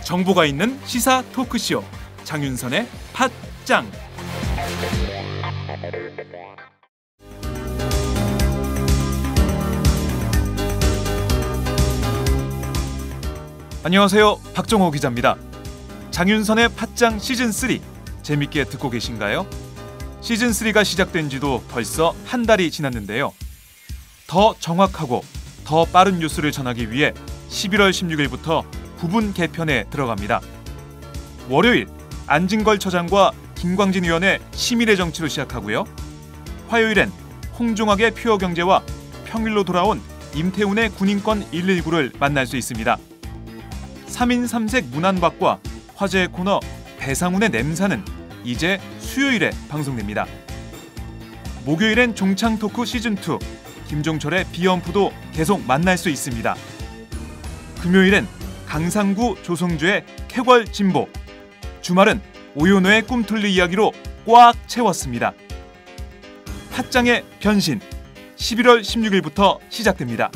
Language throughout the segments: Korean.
정보가 있는 시사 토크쇼 장윤선의 팟짱. 안녕하세요, 박정호 기자입니다. 장윤선의 팟짱 시즌3 재밌게 듣고 계신가요? 시즌3가 시작된 지도 벌써 한 달이 지났는데요. 더 정확하고 더 빠른 뉴스를 전하기 위해 11월 16일부터 부분 개편에 들어갑니다. 월요일 안진걸 처장과 김광진 의원의 시민의 정치로 시작하고요. 화요일엔 홍종학의 퓨어 경제와 평일로 돌아온 임태훈의 군인권 119를 만날 수 있습니다. 3인 3색 문안박과 화제의 코너 배상훈의 냄새는 이제 수요일에 방송됩니다. 목요일엔 종창 토크 시즌2 김종철의 비언프도 계속 만날 수 있습니다. 금요일엔 강상구 조성주의 쾌걸 진보, 주말은 오연호의 꿈틀리 이야기로 꽉 채웠습니다. 팟짱의 변신 11월 16일부터 시작됩니다.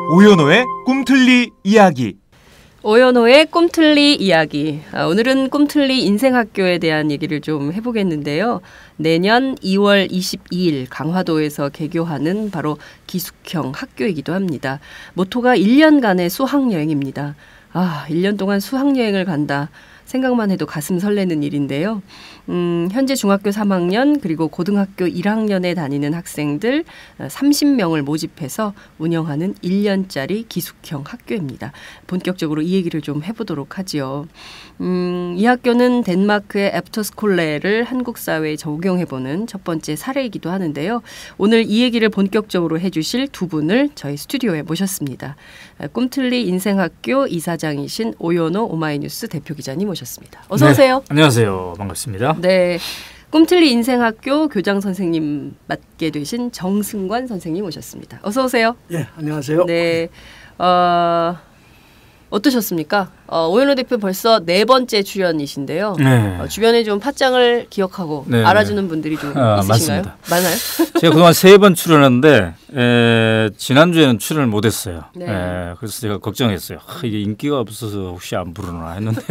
오연호의 꿈틀리 이야기. 오연호의 꿈틀리 이야기. 오늘은 꿈틀리 인생학교에 대한 얘기를 좀 해보겠는데요. 내년 2월 22일 강화도에서 개교하는 바로 기숙형 학교이기도 합니다. 모토가 1년간의 수학여행입니다. 1년 동안 수학여행을 간다. 생각만 해도 가슴 설레는 일인데요. 현재 중학교 3학년 그리고 고등학교 1학년에 다니는 학생들 30명을 모집해서 운영하는 1년짜리 기숙형 학교입니다. 본격적으로 이 얘기를 좀 해보도록 하지요. 이 학교는 덴마크의 애프터스콜레를 한국 사회에 적용해보는 첫 번째 사례이기도 하는데요. 오늘 이 얘기를 본격적으로 해주실 두 분을 저희 스튜디오에 모셨습니다. 꿈틀리 인생학교 이사장이신 오연호 오마이뉴스 대표기자님 모셨습니다. 어서 오세요. 네, 안녕하세요. 반갑습니다. 네, 꿈틀리 인생학교 교장 선생님 맡게 되신 정승관 선생님 오셨습니다. 어서 오세요. 예, 안녕하세요. 네, 어떠셨습니까? 오연호 대표 벌써 4번째 출연이신데요. 네. 주변에 좀 팟짱을 기억하고 네, 알아주는 분들이 좀 있으신가요? 맞습니다. 많아요? 제가 그동안 3번 출연했는데 지난주에는 출연을 못했어요. 네. 그래서 제가 걱정했어요. 이게 인기가 없어서 혹시 안 부르나 했는데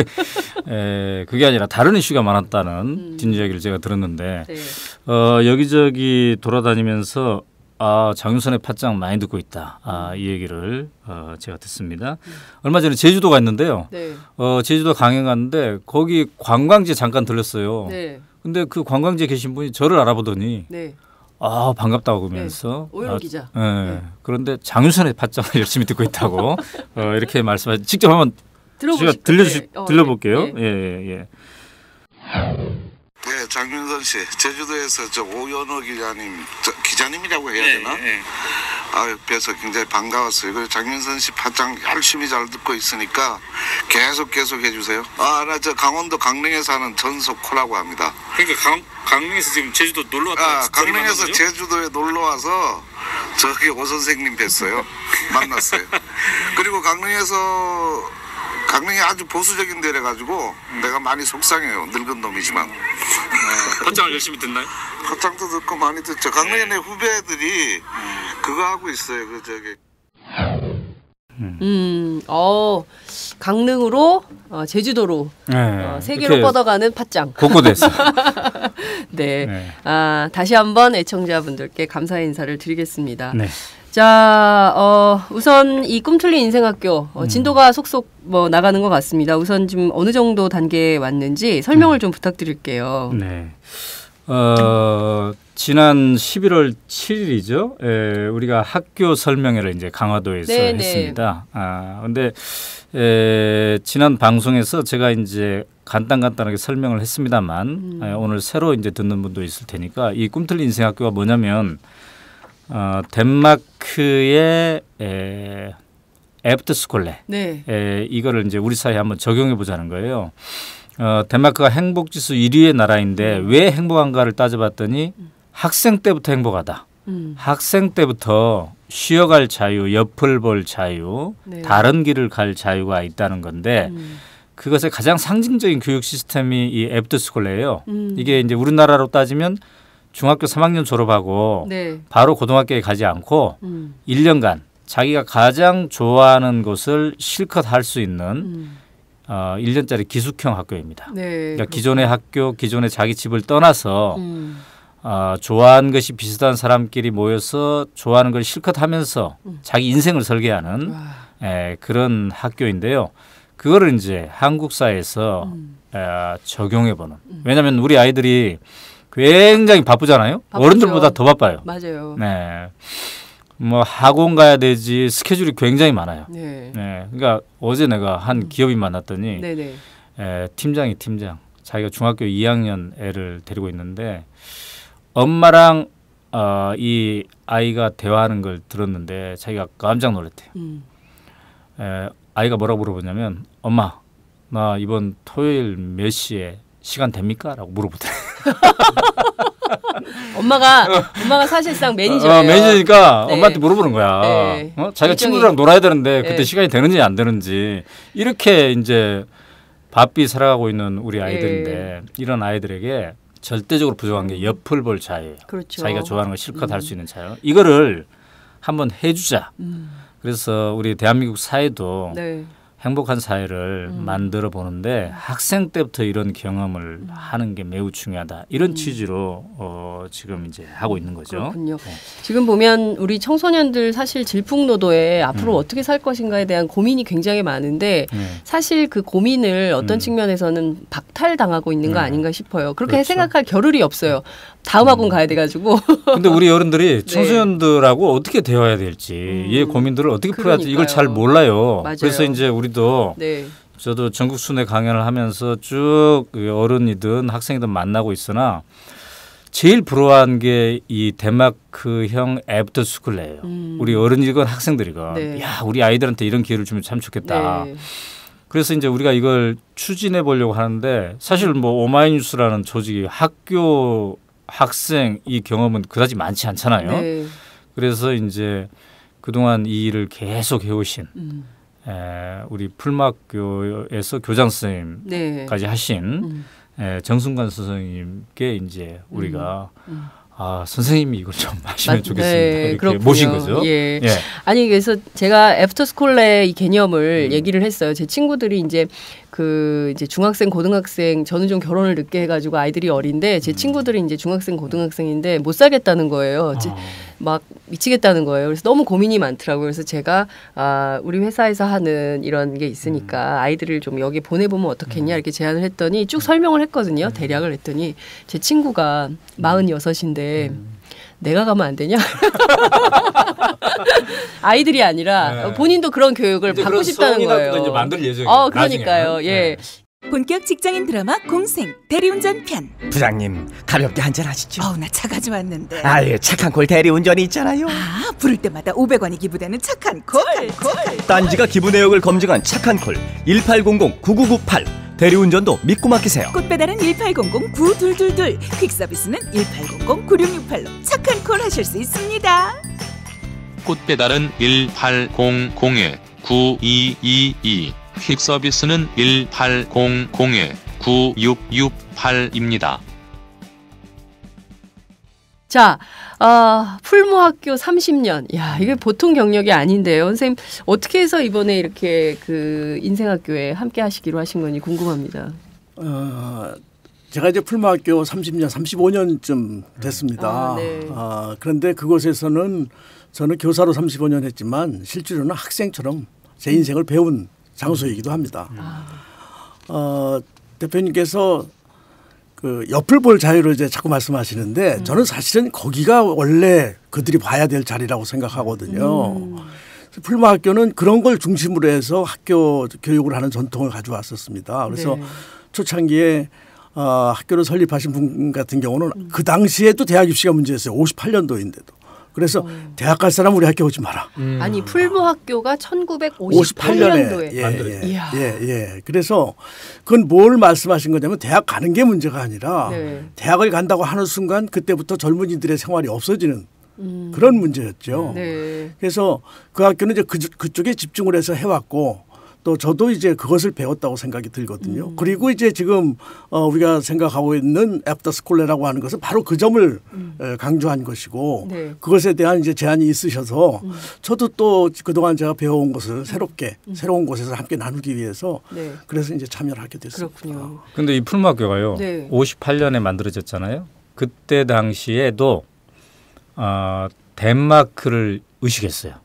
그게 아니라 다른 이슈가 많았다는 뒷이야기를 제가 들었는데 네. 여기저기 돌아다니면서 장윤선의 팟짱 많이 듣고 있다. 이 얘기를 제가 듣습니다. 얼마 전에 제주도 갔는데요. 네. 제주도 강연 갔는데 거기 관광지에 잠깐 들렸어요. 네. 근데 그 관광지에 계신 분이 저를 알아보더니 네. 반갑다고 그러면서 네. 오연호 기자. 네. 그런데 장윤선의 팟짱을 열심히 듣고 있다고 이렇게 말씀하시. 직접 한번 제가 들려볼게요. 네. 예. 네, 장윤선 씨, 제주도에서 오연호 기자님이라고 해야 되나? 네. 뵈서 굉장히 반가웠어요. 그리고 장윤선 씨 팟짱 열심히 잘 듣고 있으니까 계속 해주세요. 나 강원도 강릉에 사는 전석호라고 합니다. 그러니까 강릉에서 지금 제주도 놀러 왔다. 강릉에서 제주도에 놀러 와서 저기 오 선생님 뵀어요. 만났어요. 그리고 강릉이 아주 보수적인 데래 가지고 내가 많이 속상해요. 늙은 놈이지만. 팟짱을 열심히 듣나요? 팟짱도 듣고 많이 듣죠. 강릉에 내 후배들이 그거 하고 있어요. 강릉으로 제주도로 세계로 뻗어가는 팟짱. 곳곳에서. 네. 다시 한번 애청자분들께 감사의 인사를 드리겠습니다. 네. 자, 우선 이 꿈틀리 인생학교 진도가 속속 나가는 것 같습니다. 우선 지금 어느 정도 단계에 왔는지 설명을 좀 부탁드릴게요. 네. 지난 11월 7일이죠. 우리가 학교 설명회를 이제 강화도에서 했습니다. 근데 지난 방송에서 제가 이제 간단하게 설명을 했습니다만 오늘 새로 이제 듣는 분도 있을 테니까 이 꿈틀리 인생학교가 뭐냐면 덴마크의 애프터스콜레 네. 이거를 이제 우리 사회에 한번 적용해 보자는 거예요. 덴마크가 행복지수 1위의 나라인데 왜 행복한가를 따져봤더니 학생 때부터 행복하다. 학생 때부터 쉬어갈 자유, 옆을 볼 자유, 네. 다른 길을 갈 자유가 있다는 건데 그것의 가장 상징적인 교육 시스템이 이 애프터스쿨레예요. 이게 이제 우리나라로 따지면 중학교 3학년 졸업하고 네. 바로 고등학교에 가지 않고 1년간 자기가 가장 좋아하는 것을 실컷 할 수 있는 1년짜리 기숙형 학교입니다. 네. 그러니까 기존의 학교, 기존의 자기 집을 떠나서 좋아하는 것이 비슷한 사람끼리 모여서 좋아하는 걸 실컷 하면서 자기 인생을 설계하는 그런 학교인데요. 그거를 이제 한국 사회에서 적용해보는. 왜냐하면 우리 아이들이 굉장히 바쁘잖아요. 바쁘죠. 어른들보다 더 바빠요. 맞아요. 네. 뭐 학원 가야 되지 스케줄이 굉장히 많아요. 네. 네. 그러니까 어제 내가 한 기업인 만났더니 네네. 팀장. 자기가 중학교 2학년 애를 데리고 있는데 엄마랑 이 아이가 대화하는 걸 들었는데 자기가 깜짝 놀랐대요. 아이가 뭐라고 물어보냐면 엄마 나 이번 토요일 몇 시에 시간 됩니까? 라고 물어보더래요. 엄마가 사실상 매니저예요. 매니저니까 네. 엄마한테 물어보는 거야. 네. 자기가 친구들이랑 놀아야 되는데 그때 네. 시간이 되는지 안 되는지 이렇게 이제 바삐 살아가고 있는 우리 아이들인데 이런 아이들에게 절대적으로 부족한 게 옆을 볼 자유예요. 그렇죠. 자기가 좋아하는 걸 실컷 할 수 있는 자유. 이거를 한번 해주자. 그래서 우리 대한민국 사회도 네. 행복한 사회를 만들어 보는데 학생 때부터 이런 경험을 하는 게 매우 중요하다. 이런 취지로 지금 이제 하고 있는 거죠. 그렇군요. 네. 지금 보면 우리 청소년들 사실 질풍노도에 앞으로 어떻게 살 것인가에 대한 고민이 굉장히 많은데 사실 그 고민을 어떤 측면에서는 박탈당하고 있는 거 아닌가 싶어요. 그렇게 그렇죠. 생각할 겨를이 없어요. 다음 학원 가야 돼가지고. 근데 우리 어른들이 네. 청소년들하고 어떻게 대화해야 될지 이 고민들을 어떻게 풀어야 될지 이걸 잘 몰라요. 맞아요. 그래서 이제 우리도 네. 저도 전국 순회 강연을 하면서 쭉 어른이든 학생이든 만나고 있으나 제일 부러워한 게 이 덴마크형 애프터스쿨레예요. 우리 어른이건 학생들이건 네. 야 우리 아이들한테 이런 기회를 주면 참 좋겠다. 네. 그래서 이제 우리가 이걸 추진해 보려고 하는데 사실 뭐 오마이뉴스라는 조직이 학교 학생 이 경험은 그다지 많지 않잖아요. 네. 그래서 이제 그동안 이 일을 계속 해오신 우리 풀마학교에서 교장 선생님까지 네. 하신 정순관 선생님께 이제 우리가 선생님이 이걸 좀 하시면 좋겠습니다. 네, 이렇게 그렇군요. 모신 거죠. 예. 아니 그래서 제가 애프터스쿨레 이 개념을 얘기를 했어요. 제 친구들이 이제 이제 중학생, 고등학생 저는 좀 결혼을 늦게 해가지고 아이들이 어린데 제 친구들이 이제 중학생, 고등학생인데 못 살겠다는 거예요. 막 미치겠다는 거예요. 그래서 너무 고민이 많더라고요. 그래서 제가 우리 회사에서 하는 이런 게 있으니까 아이들을 좀 여기 보내보면 어떻겠냐 이렇게 제안을 했더니 쭉 설명을 했거든요. 대략을 했더니 제 친구가 46인데 내가 가면 안 되냐? 아이들이 아니라 본인도 그런 교육을 받고 싶다는 거예요. 이제 만들 예정이에요. 그러니까요. 나중에. 예. 본격 직장인 드라마 공생 대리운전 편. 부장님 가볍게 한잔 하시죠. 나 차 가져왔는데. 아예 착한 콜 대리운전이 있잖아요. 부를 때마다 500원이 기부되는 착한 콜. 딴지가 기부 내역을 검증한 착한 콜 1800-9998 대리운전도 믿고 맡기세요. 꽃배달은 1800-9222 퀵서비스는 1800-9668로 착한 콜 하실 수 있습니다. 꽃배달은 1800-9222 퀵서비스는 1800-9668입니다. 자, 풀모학교 30년. 야, 이게 보통 경력이 아닌데요. 선생님, 어떻게 해서 이번에 이렇게 인생학교에 함께 하시기로 하신 건지 궁금합니다. 제가 이제 풀모학교 30년, 35년쯤 됐습니다. 네. 그런데 그곳에서는 저는 교사로 35년 했지만 실제로는 학생처럼 제 인생을 배운 장소이기도 합니다. 대표님께서 옆을 볼 자유를 이제 자꾸 말씀하시는데 저는 사실은 거기가 원래 그들이 봐야 될 자리라고 생각하거든요. 풀모학교는 그런 걸 중심으로 해서 학교 교육을 하는 전통을 가져왔었습니다. 그래서 초창기에 학교를 설립하신 분 같은 경우는 그 당시에도 대학 입시가 문제였어요. 58년도인데도. 그래서 대학 갈 사람 우리 학교 오지 마라. 아니 풀무학교가 1958년도에 예. 그래서 그건 뭘 말씀하신 거냐면 대학 가는 게 문제가 아니라 대학을 간다고 하는 순간 그때부터 젊은이들의 생활이 없어지는 그런 문제였죠. 그래서 그 학교는 이제 그쪽에 집중을 해서 해왔고 또 저도 이제 그것을 배웠다고 생각이 들거든요. 그리고 이제 지금 우리가 생각하고 있는 애프터 스쿨레라고 하는 것은 바로 그 점을 강조한 것이고 그것에 대한 이제 제안이 있으셔서 저도 또 그동안 제가 배워온 것을 새로운 곳에서 함께 나누기 위해서 그래서 이제 참여를 하게 됐습니다. 그렇군요. 근데 이 풀무학교가요. 58년에 만들어졌잖아요. 그때 당시에도 덴마크를 의식했어요.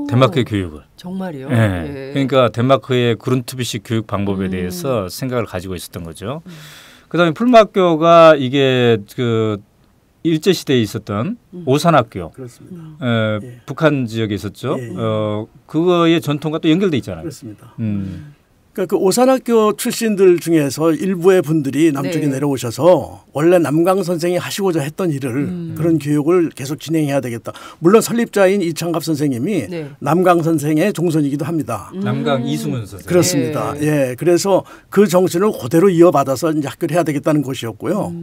덴마크의 교육을. 정말요? 네. 그러니까 덴마크의 그룬트비식 교육 방법에 대해서 생각을 가지고 있었던 거죠. 그다음에 풀무학교가 이게 그 일제 시대에 있었던 오산학교, 북한 지역에 있었죠. 그거의 전통과 또 연결돼 있잖아요. 그렇습니다. 그러니까 그 오산학교 출신들 중에서 일부의 분들이 남쪽에 내려오셔서 원래 남강 선생이 하시고자 했던 일을 그런 교육을 계속 진행해야 되겠다. 물론 설립자인 이창갑 선생님이 남강 선생의 종손이기도 합니다. 남강 이승훈 선생. 그렇습니다. 예, 그래서 그 정신을 그대로 이어받아서 이제 학교를 해야 되겠다는 것이었고요.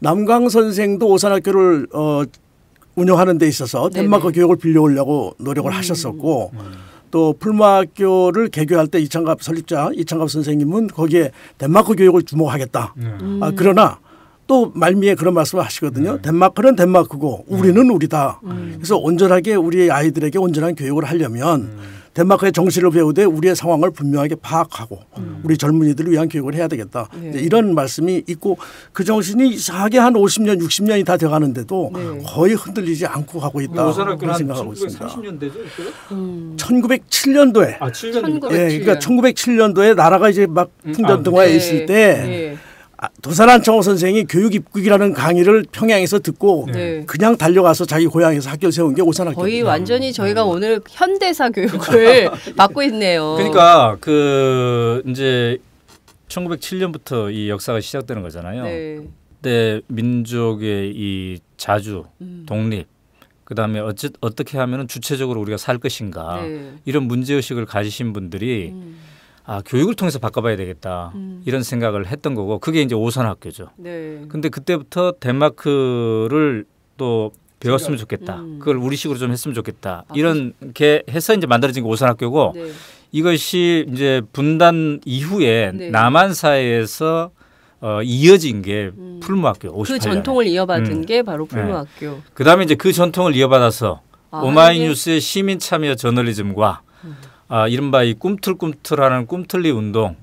남강 선생도 오산학교를 운영하는 데 있어서 덴마크 교육을 빌려오려고 노력을 하셨었고 또 풀무학교를 개교할 때 이창갑 설립자 이창갑 선생님은 거기에 덴마크 교육을 주목하겠다. 그러나 또 말미에 그런 말씀을 하시거든요. 덴마크는 덴마크고 우리는 우리다. 그래서 온전하게 우리 아이들에게 온전한 교육을 하려면 덴마크의 정신을 배우되 우리의 상황을 분명하게 파악하고 우리 젊은이들을 위한 교육을 해야 되겠다. 이런 말씀이 있고 그 정신이 이상하게 한 50년, 60년이 다 돼가는데도 거의 흔들리지 않고 가고 있다. 그런 생각하고 있습니다. 1930년대죠? 1907년도에. 7년도. 예, 그러니까 1907년도에 나라가 이제 막 풍전등화에 있을 때 도산한청호 선생이 교육 입국이라는 강의를 평양에서 듣고 그냥 달려가서 자기 고향에서 학교를 세운 게 오산학교. 거의 완전히 저희가 오늘 현대사 교육을 받고 있네요. 그러니까 그 이제 1907년부터 이 역사가 시작되는 거잖아요. 그때 민족의 이 자주, 독립, 그다음에 어떻게 하면 주체적으로 우리가 살 것인가 이런 문제의식을 가지신 분들이 교육을 통해서 바꿔봐야 되겠다 이런 생각을 했던 거고 그게 이제 오산학교죠. 근데 그때부터 덴마크를 또 배웠으면 좋겠다. 그걸 우리식으로 좀 했으면 좋겠다. 이런 게 해서 이제 만들어진 게 오산학교고 이것이 이제 분단 이후에 남한 사회에서 이어진 게 풀무학교 58년에. 그 전통을 이어받은 게 바로 풀무학교. 그다음에 이제 그 전통을 이어받아서 오마이뉴스의 시민 참여 저널리즘과 이른바 이 꿈틀꿈틀하는 꿈틀리 운동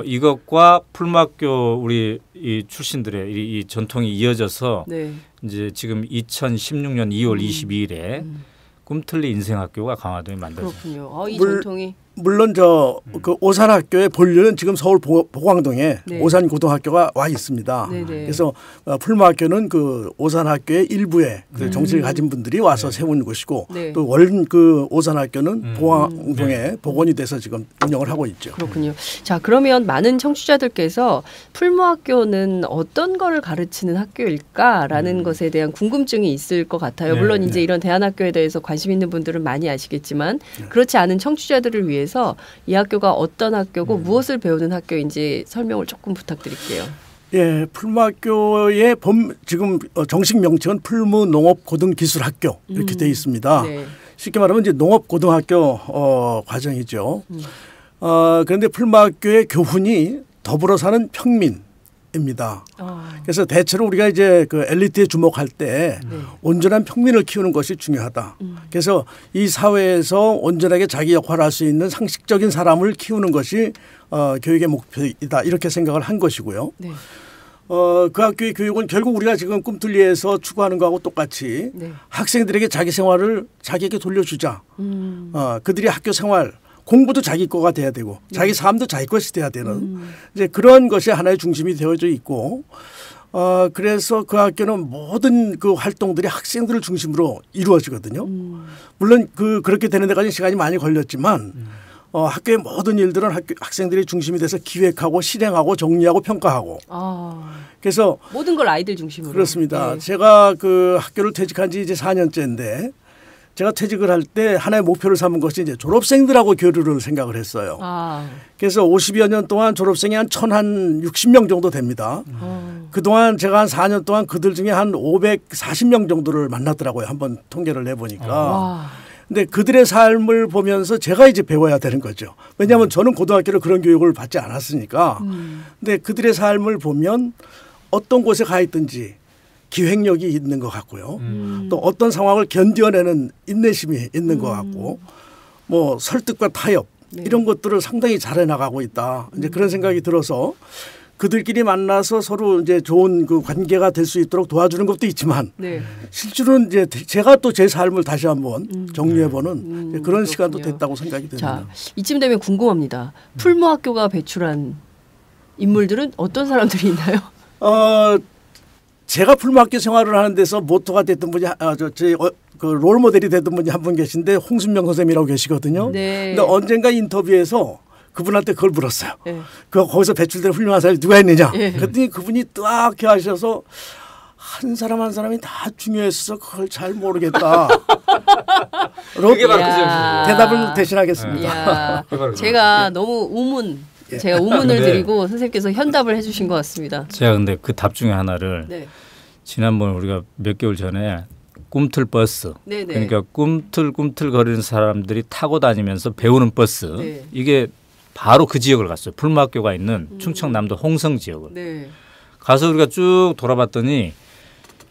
이것과 풀무학교 우리 이 출신들의 이 전통이 이어져서 이제 지금 2016년 2월 22일에 꿈틀리 인생학교가 강화도에 만들어졌습니다. 그렇군요. 이 전통이 물론 그 오산학교의 본류는 지금 서울 보광동에 오산고등학교가 와 있습니다. 그래서 풀무학교는 그 오산학교의 일부의 그 정신을 가진 분들이 와서 세운 곳이고 또 그 오산학교는 보광동에 복원이 돼서 지금 운영을 하고 있죠. 그렇군요. 자, 그러면 많은 청취자들께서 풀무학교는 어떤 거를 가르치는 학교일까라는 것에 대한 궁금증이 있을 것 같아요. 물론 이제 이런 대안학교에 대해서 관심 있는 분들은 많이 아시겠지만 그렇지 않은 청취자들을 위해서 이 학교가 어떤 학교고 무엇을 배우는 학교인지 설명을 조금 부탁드릴게요. 예, 풀무학교의 지금 정식 명칭은 풀무농업고등기술학교 이렇게 되어 있습니다. 쉽게 말하면 이제 농업고등학교 과정이죠. 그런데 풀무학교의 교훈이 더불어 사는 평민입니다. 그래서 대체로 우리가 이제 그 엘리트에 주목할 때 온전한 평민을 키우는 것이 중요하다. 그래서 이 사회에서 온전하게 자기 역할을 할 수 있는 상식적인 사람을 키우는 것이 교육의 목표이다. 이렇게 생각을 한 것이고요. 그 학교의 교육은 결국 우리가 지금 꿈틀리에서 추구하는 거하고 똑같이 학생들에게 자기 생활을 자기에게 돌려주자. 그들이 학교 생활 공부도 자기 거가 돼야 되고 자기 삶도 자기 것이 돼야 되는 이제 그런 것이 하나의 중심이 되어져 있고 그래서 그 학교는 모든 그 활동들이 학생들을 중심으로 이루어지거든요. 물론 그렇게 되는 데까지 시간이 많이 걸렸지만 학교의 모든 일들은 학생들이 중심이 돼서 기획하고 실행하고 정리하고 평가하고. 그래서 모든 걸 아이들 중심으로. 그렇습니다. 네. 제가 그 학교를 퇴직한 지 이제 4년째인데 제가 퇴직을 할 때 하나의 목표를 삼은 것이 이제 졸업생들하고 교류를 생각을 했어요. 그래서 50여 년 동안 졸업생이 한 1,060명 정도 됩니다. 그동안 제가 한 4년 동안 그들 중에 한 540명 정도를 만났더라고요. 한번 통계를 내보니까. 근데 그들의 삶을 보면서 제가 이제 배워야 되는 거죠. 왜냐하면 저는 고등학교를 그런 교육을 받지 않았으니까. 근데 그들의 삶을 보면 어떤 곳에 가 있든지 기획력이 있는 것 같고요. 또 어떤 상황을 견뎌내는 인내심이 있는 것 같고 뭐 설득과 타협 이런 것들을 상당히 잘해 나가고 있다. 이제 그런 생각이 들어서 그들끼리 만나서 서로 이제 좋은 그 관계가 될 수 있도록 도와주는 것도 있지만 실제로는 이제 제가 또 제 삶을 다시 한번 정리해보는 그런 시간도 됐다고 생각이 듭니다. 자, 이쯤 되면 궁금합니다. 풀무학교가 배출한 인물들은 어떤 사람들이 있나요? 제가 풀무학교 생활을 하는 데서 모토가 됐던 분이 그 롤모델이 됐던 분이 한 분 계신데 홍순명 선생님이라고 계시거든요. 근데 언젠가 인터뷰에서 그분한테 그걸 물었어요. 거기서 배출된 훌륭한 사람이 누가 있느냐. 그랬더니 그분이 뜨악해 하셔서 한 사람 한 사람이 다 중요했어. 그걸 잘 모르겠다. 그게 바로 그 대답을 대신하겠습니다. 제가 너무 제가 우문을 드리고 선생님께서 현답을 해주신 것 같습니다. 제가 근데 그 답 중에 하나를 지난번 우리가 몇 개월 전에 꿈틀 버스 그러니까 꿈틀꿈틀 거리는 사람들이 타고 다니면서 배우는 버스 이게 바로 그 지역을 갔어요. 풀무학교가 있는 충청남도 홍성 지역을 가서 우리가 쭉 돌아봤더니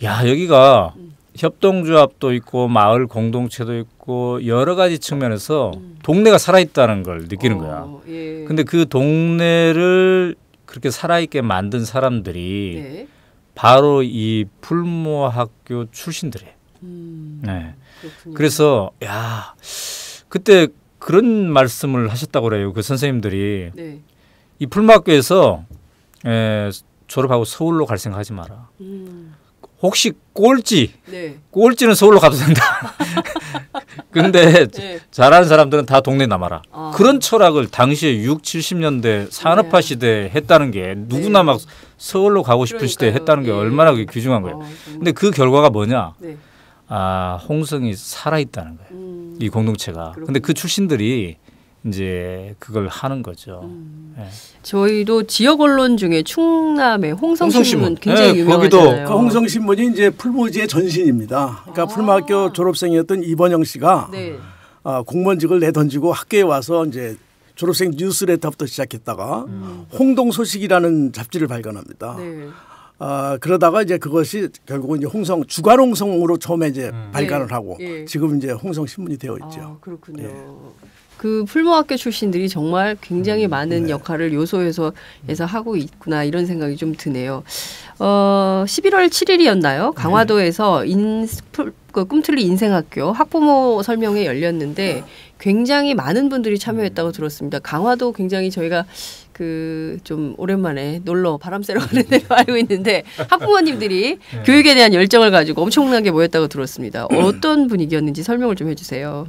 야 여기가 협동조합도 있고 마을 공동체도 있고 여러 가지 측면에서 동네가 살아있다는 걸 느끼는 거야. 근데 그 동네를 그렇게 살아있게 만든 사람들이 바로 이 풀무학교 출신들이에요. 그래서 야 그때 그런 말씀을 하셨다고 그래요. 그 선생님들이 이 풀무학교에서 졸업하고 서울로 갈 생각하지 마라. 혹시 꼴찌는 서울로 가도 된다. 근데 잘하는 사람들은 다 동네에 남아라. 그런 철학을 당시에 6, 70년대 산업화 시대에 했다는 게 누구나 막 서울로 가고 싶은 시대에 했다는 게 얼마나 그게 귀중한 거예요. 근데 그 결과가 뭐냐. 홍성이 살아있다는 거예요. 이 공동체가. 근데 그 출신들이 이제 그걸 하는 거죠. 저희도 지역 언론 중에 충남의 홍성신문 굉장히 유명하잖아요. 그 홍성신문이 이제 풀무지의 전신입니다. 그러니까 풀무학교 졸업생이었던 이번영 씨가 공무원직을 내던지고 학교에 와서 이제 졸업생 뉴스레터부터 시작했다가 홍동 소식이라는 잡지를 발간합니다. 그러다가 이제 그것이 결국은 이제 주간 홍성으로 처음에 이제 발간을 하고 지금 이제 홍성신문이 되어 있죠. 그렇군요. 그 풀무학교 출신들이 정말 굉장히 많은 역할을 요소에서 하고 있구나 이런 생각이 좀 드네요. 11월 7일이었나요? 강화도에서 그 꿈틀리 인생학교 학부모 설명회 열렸는데 굉장히 많은 분들이 참여했다고 들었습니다. 강화도 굉장히 저희가 좀 오랜만에 놀러 바람 쐬러 가는 데로 알고 있는데 학부모님들이 교육에 대한 열정을 가지고 엄청나게 모였다고 들었습니다. 어떤 분위기였는지 설명을 좀 해주세요.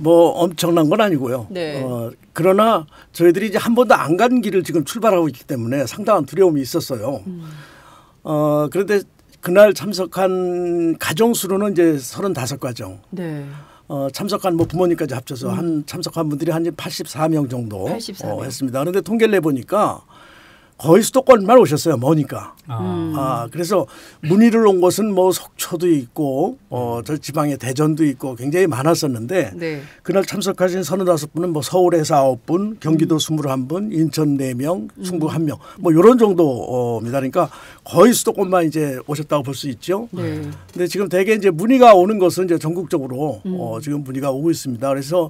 뭐 엄청난 건 아니고요. 그러나 저희들이 이제 한 번도 안 간 길을 지금 출발하고 있기 때문에 상당한 두려움이 있었어요. 그런데 그날 참석한 가정 수로는 이제 35가정. 참석한 뭐 부모님까지 합쳐서 참석한 분들이 한 84명 정도 했습니다. 그런데 통계를 내보니까 거의 수도권만 오셨어요. 머니까. 그래서 문의를 온 곳은 뭐 속초도 있고 저 지방에 대전도 있고 굉장히 많았었는데 그날 참석하신 35분은 뭐 서울에서 9분, 경기도 21분, 인천 4명, 충북 1명 뭐 이런 정도입니다. 그러니까 거의 수도권만 이제 오셨다고 볼 수 있죠. 근데 지금 대개 이제 문의가 오는 것은 이제 전국적으로 지금 문의가 오고 있습니다. 그래서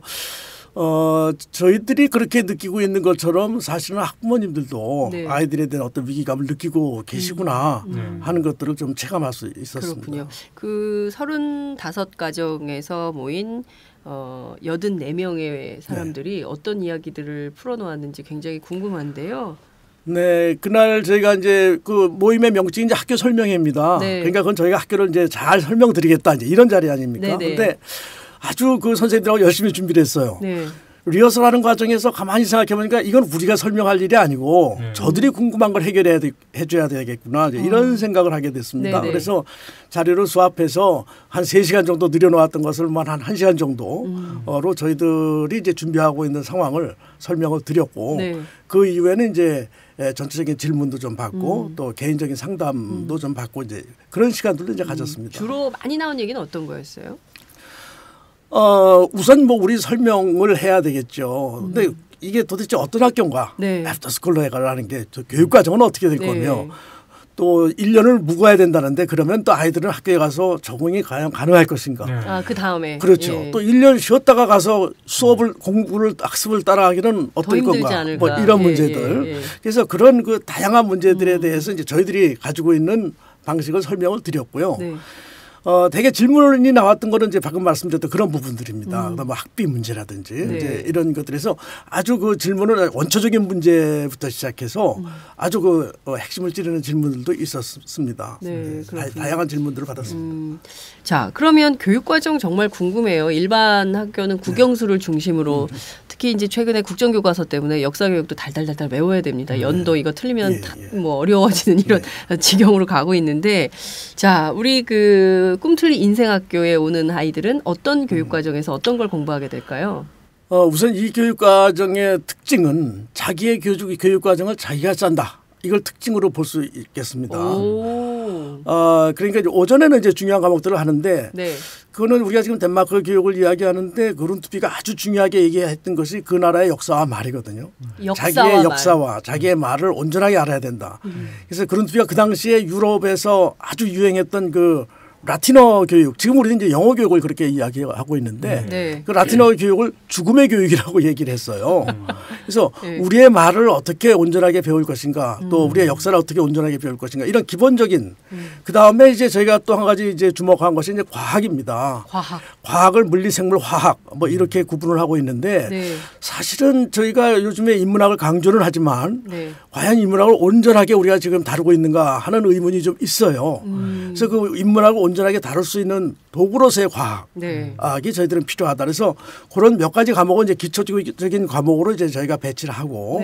저희들이 그렇게 느끼고 있는 것처럼 사실은 학부모님들도 아이들에 대한 어떤 위기감을 느끼고 계시구나 하는 것들을 좀 체감할 수 있었습니다. 그렇군요. 그 35가정에서 모인 84명의 사람들이 어떤 이야기들을 풀어놓았는지 굉장히 궁금한데요. 네, 그날 저희가 이제 그 모임의 명칭이 이제 학교 설명회입니다. 그러니까 그건 저희가 학교를 이제 잘 설명드리겠다 이제 이런 자리 아닙니까? 그런데 아주 그 선생님들하고 열심히 준비를 했어요. 리허설하는 과정에서 가만히 생각해 보니까 이건 우리가 설명할 일이 아니고 저들이 궁금한 걸 해줘야 되겠구나 이런 생각을 하게 됐습니다. 네네. 그래서 자료를 수합해서 한 3시간 정도 늘려놓았던 것을 한 1시간 정도로 저희들이 이제 준비하고 있는 상황을 설명을 드렸고 네. 그 이후에는 이제 전체적인 질문도 좀 받고 또 개인적인 상담도 좀 받고 이제 그런 시간들도 이제 가졌습니다. 주로 많이 나온 얘기는 어떤 거였어요? 우선 뭐 우리 설명을 해야 되겠죠. 근데 이게 도대체 어떤 학교인가? 네. 애프터스쿨로 해가라는 게 교육과정은 어떻게 될 네. 거며 또 1년을 묵어야 된다는데 그러면 또 아이들은 학교에 가서 적응이 과연 가능할 것인가? 네. 아, 그 다음에 그렇죠. 예. 또 1년 쉬었다가 가서 수업을 공부를 학습을 따라하기는 어떨 건가? 않을까. 뭐 이런 예, 문제들. 예, 예. 그래서 그런 그 다양한 문제들에 대해서 이제 저희들이 가지고 있는 방식을 설명을 드렸고요. 네. 대개 질문이 나왔던 거는 이제 방금 말씀드렸던 그런 부분들입니다. 그다음에 학비 문제라든지 네. 이제 이런 것들에서 아주 그 질문을 원초적인 문제부터 시작해서 아주 그 핵심을 찌르는 질문들도 있었습니다. 네, 다양한 질문들을 받았습니다. 자, 그러면 교육과정 정말 궁금해요. 일반 학교는 국영수를 중심으로 특히 이제 최근에 국정교과서 때문에 역사교육도 달달달달 외워야 됩니다. 연도 이거 틀리면 뭐 어려워지는 이런 지경으로 가고 있는데 자, 우리 그 꿈틀리 인생학교에 오는 아이들은 어떤 교육과정에서 어떤 걸 공부하게 될까요? 우선 이 교육과정의 특징은 자기의 교육과정을 자기가 짠다. 이걸 특징으로 볼 수 있겠습니다. 그러니까 이제 오전에는 이제 중요한 과목들을 하는데 네. 그거는 우리가 지금 덴마크 교육을 이야기하는데 그룬트비가 아주 중요하게 얘기했던 것이 그 나라의 역사와 말이거든요. 자기의 역사와 자기의 말을 온전하게 알아야 된다. 그래서 그룬트비가 그 당시에 유럽에서 아주 유행했던 그 라틴어 교육, 지금 우리는 이제 영어 교육을 그렇게 이야기하고 있는데 네. 그 라틴어 교육을 죽음의 교육이라고 얘기를 했어요. 그래서 우리의 말을 어떻게 온전하게 배울 것인가, 또 우리의 역사를 어떻게 온전하게 배울 것인가 이런 기본적인 그 다음에 이제 저희가 또 한 가지 이제 주목한 것이 이제 과학입니다. 과학을 물리, 생물, 화학 뭐 이렇게 구분을 하고 있는데 네. 사실은 저희가 요즘에 인문학을 강조는 하지만 네. 과연 인문학을 온전하게 우리가 지금 다루고 있는가 하는 의문이 좀 있어요. 그래서 그 인문학을 온전하게 다룰 수 있는 도구로서의 과학이 저희들은 필요하다. 그래서 그런 몇 가지 과목은 이제 기초적인 과목으로 이제 저희가 배치를 하고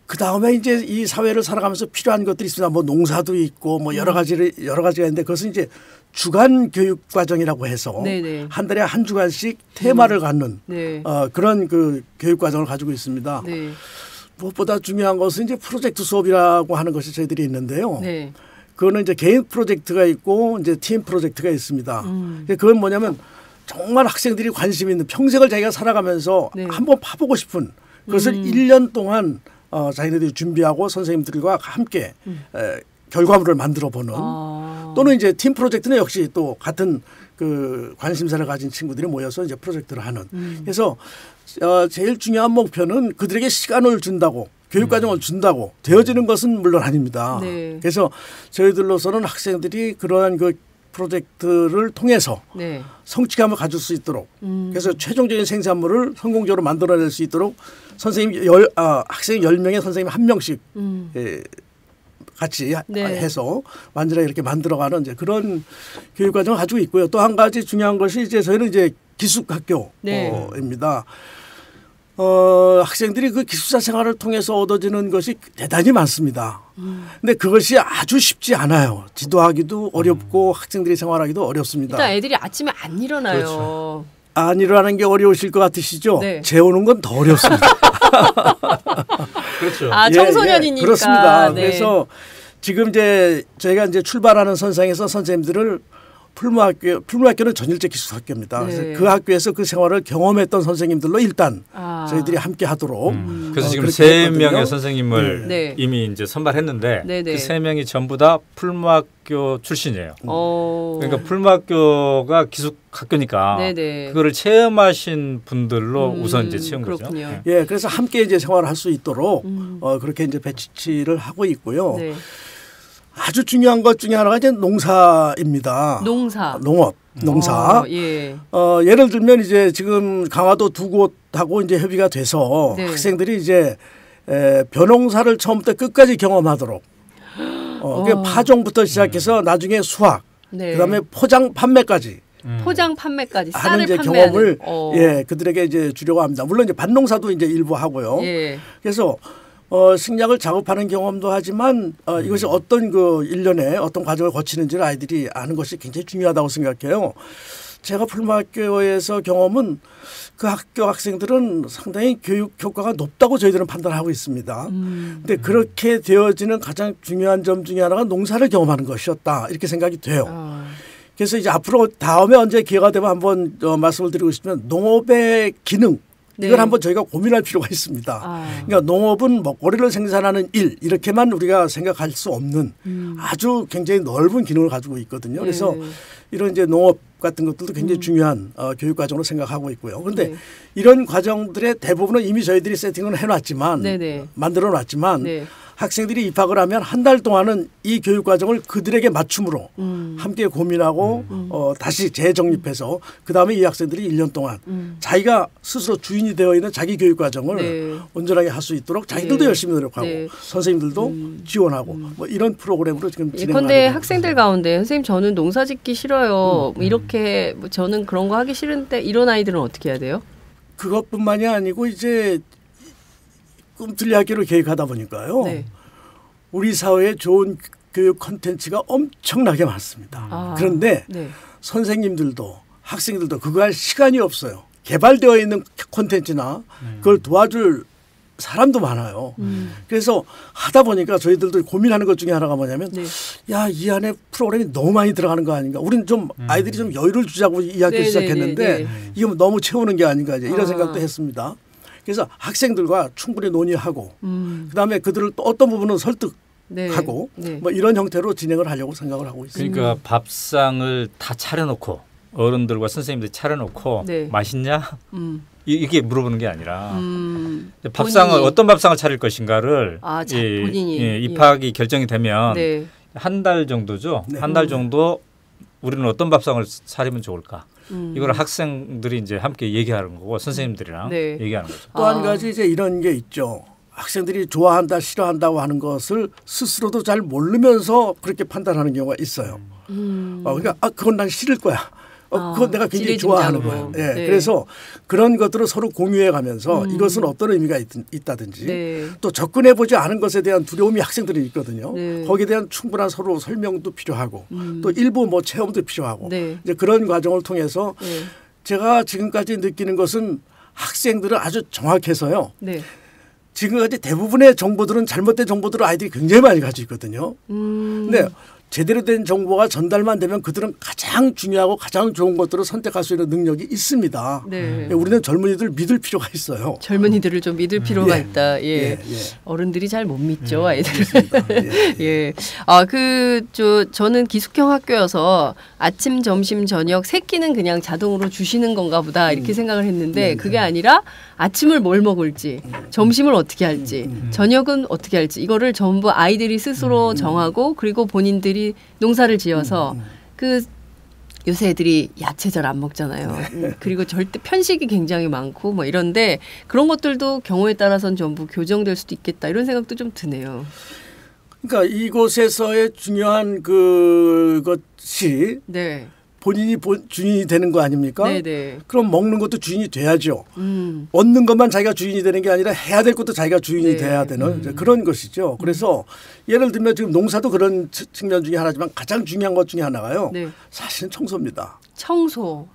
그 다음에 이제 이 사회를 살아가면서 필요한 것들이 있습니다. 뭐 농사도 있고 뭐 여러 가지가 있는데 그것은 이제 주간 교육 과정이라고 해서 한 달에 한 주간씩 테마를 갖는 그런 그 교육 과정을 가지고 있습니다. 무엇보다 중요한 것은 이제 프로젝트 수업이라고 하는 것이 저희들이 있는데요. 그거는 이제 개인 프로젝트가 있고 이제 팀 프로젝트가 있습니다. 그건 뭐냐면 정말 학생들이 관심 있는 평생을 자기가 살아가면서 한번 파보고 싶은 그것을 1년 동안 자기네들이 준비하고 선생님들과 함께 결과물을 만들어 보는 또는 이제 팀 프로젝트는 역시 또 같은 그 관심사를 가진 친구들이 모여서 이제 프로젝트를 하는. 그래서 제일 중요한 목표는 그들에게 시간을 준다고 교육과정을 준다고 되어지는 것은 물론 아닙니다. 그래서 저희들로서는 학생들이 그러한 그 프로젝트를 통해서 성취감을 가질 수 있도록 그래서 최종적인 생산물을 성공적으로 만들어낼 수 있도록 선생님 학생 10명에 선생님 1명씩 같이 해서 완전히 이렇게 만들어가는 이제 그런 교육과정을 가지고 있고요. 또 한 가지 중요한 것이 이제 저희는 이제 기숙학교입니다. 학생들이 그 기숙사 생활을 통해서 얻어지는 것이 대단히 많습니다. 근데 그것이 아주 쉽지 않아요. 지도하기도 어렵고 학생들이 생활하기도 어렵습니다. 일단 애들이 아침에 안 일어나요. 그렇죠. 안 일어나는 게 어려우실 것 같으시죠? 재우는 건 더 어렵습니다. 그렇죠. 청소년이니까. 그렇습니다. 그래서 지금 이제 저희가 이제 출발하는 선상에서 선생님들을 풀무학교는 전일제 기숙학교입니다. 그래서 그 학교에서 그 생활을 경험했던 선생님들로 일단 저희들이 함께 하도록. 그래서 지금 3명의 선생님을 이미 이제 선발했는데 그 3명이 전부 다 풀무학교 출신이에요. 그러니까 풀무학교가 기숙학교니까 그거를 체험하신 분들로 우선 이제 채운 거죠. 예, 그래서 함께 이제 생활을 할 수 있도록 그렇게 이제 배치를 하고 있고요. 아주 중요한 것 중에 하나가 이제 농사입니다. 농사. 예를 들면 이제 지금 강화도 2곳하고 이제 협의가 돼서 학생들이 이제 벼농사를 처음부터 끝까지 경험하도록 파종부터 시작해서 나중에 수확, 그다음에 포장 판매까지 포장 판매까지 하는 쌀을 이제 판매하는 경험을 예, 그들에게 이제 주려고 합니다. 물론 이제 밭농사도 이제 일부 하고요. 예. 그래서 식량을 작업하는 경험도 하지만 이것이 어떤 그 일련의 어떤 과정을 거치는지를 아이들이 아는 것이 굉장히 중요하다고 생각해요. 제가 풀무학교에서 경험은 그 학교 학생들은 상당히 교육 효과가 높다고 저희들은 판단하고 있습니다. 근데 그렇게 되어지는 가장 중요한 점 중에 하나가 농사를 경험하는 것이었다. 이렇게 생각이 돼요. 그래서 이제 앞으로 다음에 언제 기회가 되면 한번 말씀을 드리고 싶으면 농업의 기능 이걸 한번 저희가 고민할 필요가 있습니다. 그러니까 농업은 먹거리를 생산하는 일 이렇게만 우리가 생각할 수 없는 아주 굉장히 넓은 기능을 가지고 있거든요. 그래서 이런 이제 농업 같은 것들도 굉장히 중요한 교육 과정으로 생각하고 있고요. 그런데 이런 과정들의 대부분은 이미 저희들이 세팅을 해놨지만 만들어놨지만 학생들이 입학을 하면 한 달 동안은 이 교육 과정을 그들에게 맞춤으로 함께 고민하고 다시 재정립해서 그다음에 이 학생들이 1년 동안 자기가 스스로 주인이 되어 있는 자기 교육 과정을 온전하게 할 수 있도록 자기들도 열심히 노력하고 선생님들도 지원하고 뭐 이런 프로그램으로 지금 진행을 하고 있는데 학생들 가운데 선생님 저는 농사 짓기 싫어요. 이렇게 저는 그런 거 하기 싫은데 이런 아이들은 어떻게 해야 돼요? 그것뿐만이 아니고 이제 꿈틀리 학교를 계획하다 보니까요. 우리 사회에 좋은 교육 콘텐츠가 엄청나게 많습니다. 그런데 선생님들도 학생들도 그거 할 시간이 없어요. 개발되어 있는 콘텐츠나 그걸 도와줄 사람도 많아요. 그래서 하다 보니까 저희들도 고민하는 것 중에 하나가 뭐냐면 야, 이 안에 프로그램이 너무 많이 들어가는 거 아닌가. 우리는 좀 아이들이 좀 여유를 주자고 이 학교 시작했는데 이거 너무 채우는 게 아닌가 이제 이런 생각도 했습니다. 그래서 학생들과 충분히 논의하고 그다음에 그들을 또 어떤 부분은 설득하고 뭐 이런 형태로 진행을 하려고 생각을 하고 있습니다. 그러니까 밥상을 다 차려놓고 어른들과 선생님들이 차려놓고 맛있냐? 이게 물어보는 게 아니라 밥상을 본인이. 어떤 밥상을 차릴 것인가를 본인이 입학이 결정이 되면 한 달 정도죠. 한 달 정도 우리는 어떤 밥상을 차리면 좋을까? 이걸 학생들이 이제 함께 얘기하는 거고 선생님들이랑 얘기하는 거죠. 또 한 가지 이제 이런 게 있죠. 학생들이 좋아한다, 싫어한다고 하는 것을 스스로도 잘 모르면서 그렇게 판단하는 경우가 있어요. 그러니까 그건 난 싫을 거야. 그건 내가 굉장히 좋아하는 거예요. 그래서 그런 것들을 서로 공유해 가면서 이것은 어떤 의미가 있다든지 또 접근해 보지 않은 것에 대한 두려움이 학생들이 있거든요. 거기에 대한 충분한 서로 설명도 필요하고 또 일부 뭐 체험도 필요하고 이제 그런 과정을 통해서 제가 지금까지 느끼는 것은 학생들은 아주 정확해서요. 지금까지 대부분의 정보들은 잘못된 정보들을 아이들이 굉장히 많이 가지고 있거든요. 근데 제대로 된 정보가 전달만 되면 그들은 가장 중요하고 가장 좋은 것들을 선택할 수 있는 능력이 있습니다. 우리는 젊은이들 믿을 필요가 있어요. 젊은이들을 좀 믿을 필요가 있다. 어른들이 잘 못 믿죠, 아이들을. 저는 기숙형 학교여서 아침, 점심, 저녁 세 끼는 그냥 자동으로 주시는 건가 보다 이렇게 생각을 했는데 그게 아니라 아침을 뭘 먹을지, 점심을 어떻게 할지, 저녁은 어떻게 할지 이거를 전부 아이들이 스스로 정하고 그리고 본인들이 농사를 지어서 요새 애들이 야채 잘 안 먹잖아요. 그리고 절대 편식이 굉장히 많고 뭐 이런데 그런 것들도 경우에 따라서는 전부 교정될 수도 있겠다 이런 생각도 좀 드네요. 그러니까 이곳에서의 중요한 그것이 본인이 주인이 되는 거 아닙니까? 그럼 먹는 것도 주인이 돼야죠. 얻는 것만 자기가 주인이 되는 게 아니라 해야 될 것도 자기가 주인이 돼야 되는 그런 것이죠. 그래서 예를 들면 지금 농사도 그런 측면 중에 하나지만 가장 중요한 것 중에 하나가요. 사실은 청소입니다. 청소.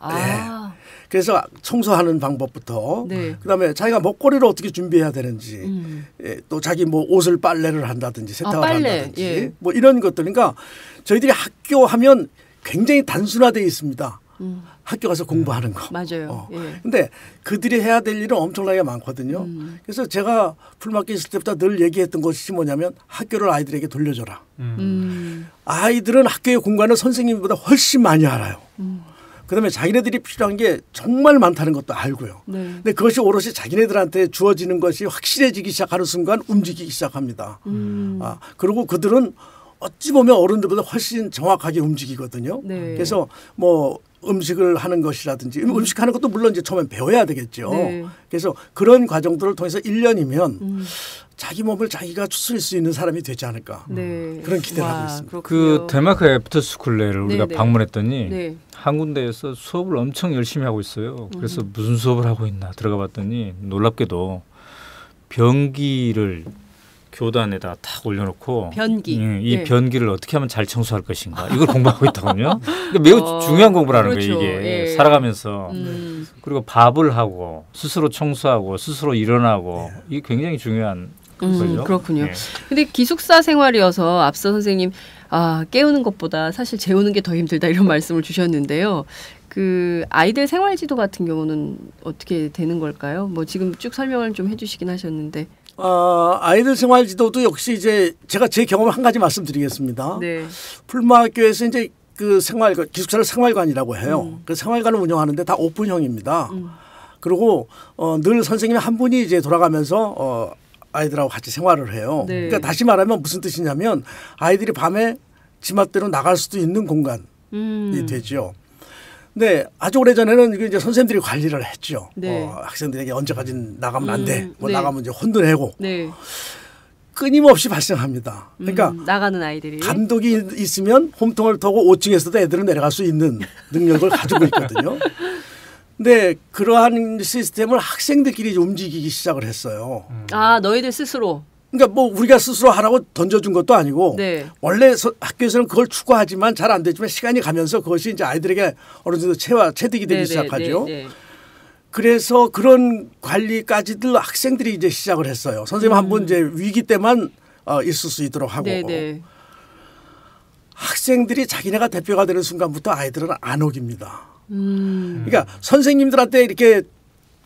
그래서 청소하는 방법부터 그다음에 자기가 먹거리를 어떻게 준비해야 되는지 또 자기 뭐 옷을 빨래를 한다든지 세탁을 한다든지 뭐 이런 것들. 그러니까 저희들이 학교 하면 굉장히 단순화되어 있습니다. 학교 가서 공부하는 거. 맞아요. 근데 그들이 해야 될 일은 엄청나게 많거든요. 그래서 제가 풀맞게 있을 때부터 늘 얘기했던 것이 뭐냐면 학교를 아이들에게 돌려줘라. 아이들은 학교의 공간을 선생님보다 훨씬 많이 알아요. 그다음에 자기네들이 필요한 게 정말 많다는 것도 알고요. 근데 그것이 오롯이 자기네들한테 주어지는 것이 확실해지기 시작하는 순간 움직이기 시작합니다. 그리고 그들은 어찌 보면 어른들보다 훨씬 정확하게 움직이거든요. 그래서 뭐 음식을 하는 것이라든지 음식하는 것도 물론 이제 처음엔 배워야 되겠죠. 그래서 그런 과정들을 통해서 1년이면 자기 몸을 자기가 추스릴 수 있는 사람이 되지 않을까 그런 기대를 하고 있습니다. 그 덴마크 애프터스쿨레를 우리가 네네. 방문했더니 네. 한 군데에서 수업을 엄청 열심히 하고 있어요. 그래서 무슨 수업을 하고 있나 들어가 봤더니 놀랍게도 변기를 교단에다 탁 올려놓고 변기. 이 네. 변기를 어떻게 하면 잘 청소할 것인가 이걸 공부하고 있더군요. 그러니까 매우 중요한 공부라는 그렇죠. 거예요. 이게 예. 살아가면서 그리고 밥을 하고 스스로 청소하고 스스로 일어나고 이게 굉장히 중요한 거죠. 그렇군요. 네. 근데 기숙사 생활이어서 앞서 선생님 깨우는 것보다 사실 재우는 게 더 힘들다 이런 말씀을 주셨는데요. 그 아이들 생활지도 같은 경우는 어떻게 되는 걸까요? 뭐 지금 쭉 설명을 좀 해주시긴 하셨는데. 아이들 생활 지도도 역시 이제 제가 제 경험을 한 가지 말씀드리겠습니다. 네. 풀마학교에서 이제 그 기숙사를 생활관이라고 해요. 그 생활관을 운영하는데 다 오픈형입니다. 그리고 늘 선생님이 한 분이 이제 돌아가면서 아이들하고 같이 생활을 해요. 네. 그러니까 다시 말하면 무슨 뜻이냐면 아이들이 밤에 지멋대로 나갈 수도 있는 공간이 되죠. 네, 아주 오래 전에는 이제 선생님들이 관리를 했죠. 네. 학생들에게 언제까지 나가면 안 돼. 뭐 네. 나가면 이제 혼도 내고. 네. 끊임없이 발생합니다. 그러니까 나가는 아이들이 감독이 있으면 홈통을 터고 5층에서도 애들은 내려갈 수 있는 능력을 가지고 있거든요. 근데 그러한 시스템을 학생들끼리 움직이기 시작을 했어요. 너희들 스스로. 그러니까 뭐 우리가 스스로 하라고 던져준 것도 아니고 네. 원래 학교에서는 그걸 추구하지만 잘 안 되지만 시간이 가면서 그것이 이제 아이들에게 어느 정도 체득이 되기 시작하죠. 그래서 그런 관리까지들 학생들이 이제 시작을 했어요. 선생님 한 분 이제 위기 때만 있을 수 있도록 하고 학생들이 자기네가 대표가 되는 순간부터 아이들은 안 어깁니다. 그러니까 선생님들한테 이렇게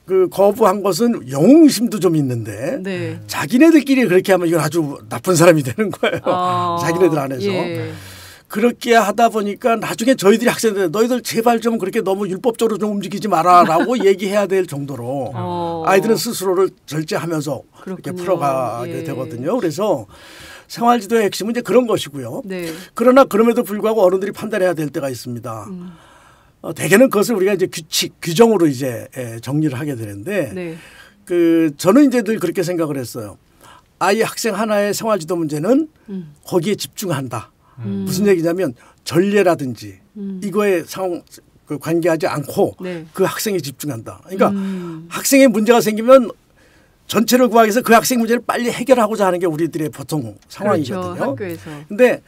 그 거부한 것은 영웅심도 좀 있는데 자기네들끼리 그렇게 하면 이건 아주 나쁜 사람이 되는 거예요. 자기네들 안에서. 예. 그렇게 하다 보니까 나중에 저희들이 학생들 너희들 제발 좀 그렇게 너무 율법적으로 좀 움직이지 마라라고 얘기해야 될 정도로 아이들은 스스로를 절제하면서 이렇게 풀어가게 되거든요. 그래서 생활지도의 핵심은 이제 그런 것이고요. 그러나 그럼에도 불구하고 어른들이 판단해야 될 때가 있습니다. 대개는 그것을 우리가 이제 규정으로 이제 정리를 하게 되는데 저는 이제 늘 그렇게 생각을 했어요. 아이 학생 하나의 생활지도 문제는 거기에 집중한다. 무슨 얘기냐면 전례라든지 이거에 관계하지 않고 그 학생에 집중한다. 그러니까 학생의 문제가 생기면 전체를 구하기 위해서 그 학생 문제를 빨리 해결하고자 하는 게 우리들의 보통 상황이거든요. 그렇죠, 학교에서. 근데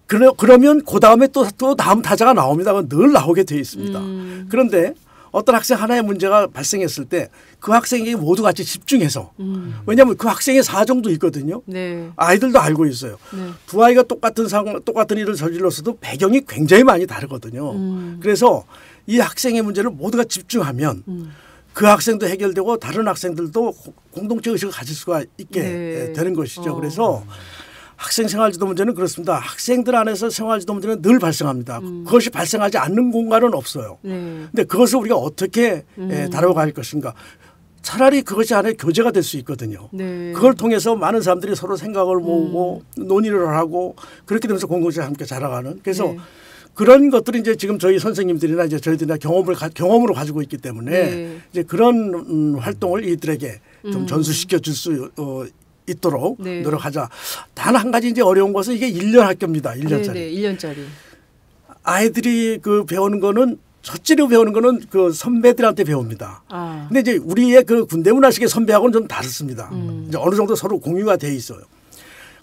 그러면 그 다음에 또 다음 타자가 나옵니다. 그건 늘 나오게 되어 있습니다. 그런데 어떤 학생 하나의 문제가 발생했을 때 그 학생에게 모두 같이 집중해서 왜냐하면 그 학생의 사정도 있거든요. 아이들도 알고 있어요. 두 아이가 똑같은 일을 저질렀어도 배경이 굉장히 많이 다르거든요. 그래서 이 학생의 문제를 모두가 집중하면 그 학생도 해결되고 다른 학생들도 공동체 의식을 가질 수가 있게 되는 것이죠. 그래서 학생 생활지도 문제는 그렇습니다. 학생들 안에서 생활지도 문제는 늘 발생합니다. 그것이 발생하지 않는 공간은 없어요. 그런데 그것을 우리가 어떻게 다뤄갈 것인가. 차라리 그것이 안에 교재가 될 수 있거든요. 그걸 통해서 많은 사람들이 서로 생각을 모으고 논의를 하고 그렇게 되면서 공동체가 함께 자라가는. 그래서 그런 것들이 이제 지금 저희 선생님들이나 이제 저희들이나 경험으로 가지고 있기 때문에 이제 그런 활동을 이들에게 좀 전수시켜 줄 수 있도록 노력하자. 단 한 가지 이제 어려운 것은 이게 1년 학교입니다. 1년짜리. 1년짜리. 아이들이 그 배우는 거는 첫째로 배우는 거는 그 선배들한테 배웁니다. 근데 이제 우리의 그 군대 문화식의 선배하고는 좀 다릅니다. 이제 어느 정도 서로 공유가 돼 있어요.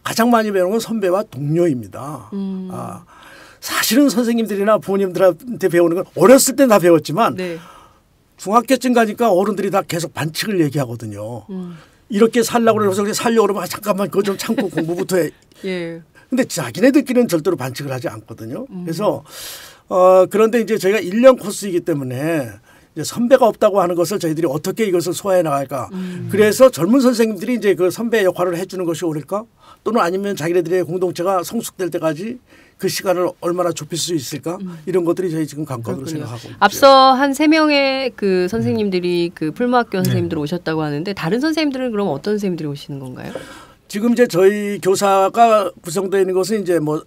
가장 많이 배우는 건 선배와 동료입니다. 사실은 선생님들이나 부모님들한테 배우는 건 어렸을 땐 다 배웠지만 중학교쯤 가니까 어른들이 다 계속 반칙을 얘기하거든요. 이렇게 살려고 그러면서 살려고 그러면 잠깐만 그거 좀 참고 공부부터 해. 근데 자기네들끼리는 절대로 반칙을 하지 않거든요. 그래서 그런데 이제 저희가 1년 코스이기 때문에 이제 선배가 없다고 하는 것을 저희들이 어떻게 이것을 소화해 나갈까. 그래서 젊은 선생님들이 이제 그 선배 역할을 해 주는 것이 옳을까? 또는 아니면 자기네들의 공동체가 성숙될 때까지 그 시간을 얼마나 좁힐 수 있을까? 이런 것들이 저희 지금 관건으로 생각하고 있죠. 앞서 한 3명의 그 선생님들이 그 풀무학교 선생님들 오셨다고 하는데 다른 선생님들은 그럼 어떤 선생님들이 오시는 건가요? 지금 이제 저희 교사가 구성되어 있는 것은 이제 뭐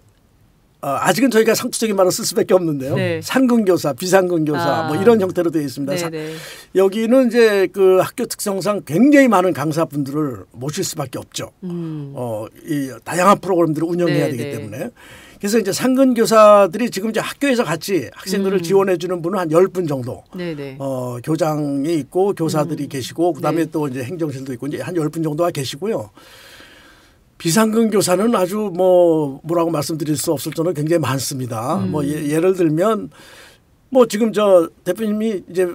아직은 저희가 상투적인 말을 쓸 수밖에 없는데요. 네. 상근교사, 비상근교사 뭐 이런 형태로 되어 있습니다. 여기는 이제 그 학교 특성상 굉장히 많은 강사분들을 모실 수밖에 없죠. 이 다양한 프로그램들을 운영해야 되기 때문에. 그래서 이제 상근교사들이 지금 이제 학교에서 같이 학생들을 지원해 주는 분은 한 10분 정도. 교장이 있고 교사들이 계시고 그다음에 또 이제 행정실도 있고 이제 한 10분 정도가 계시고요. 비상근 교사는 아주 뭐라고 말씀드릴 수 없을 정도로 굉장히 많습니다. 뭐 예를 들면 뭐 지금 저 대표님이 이제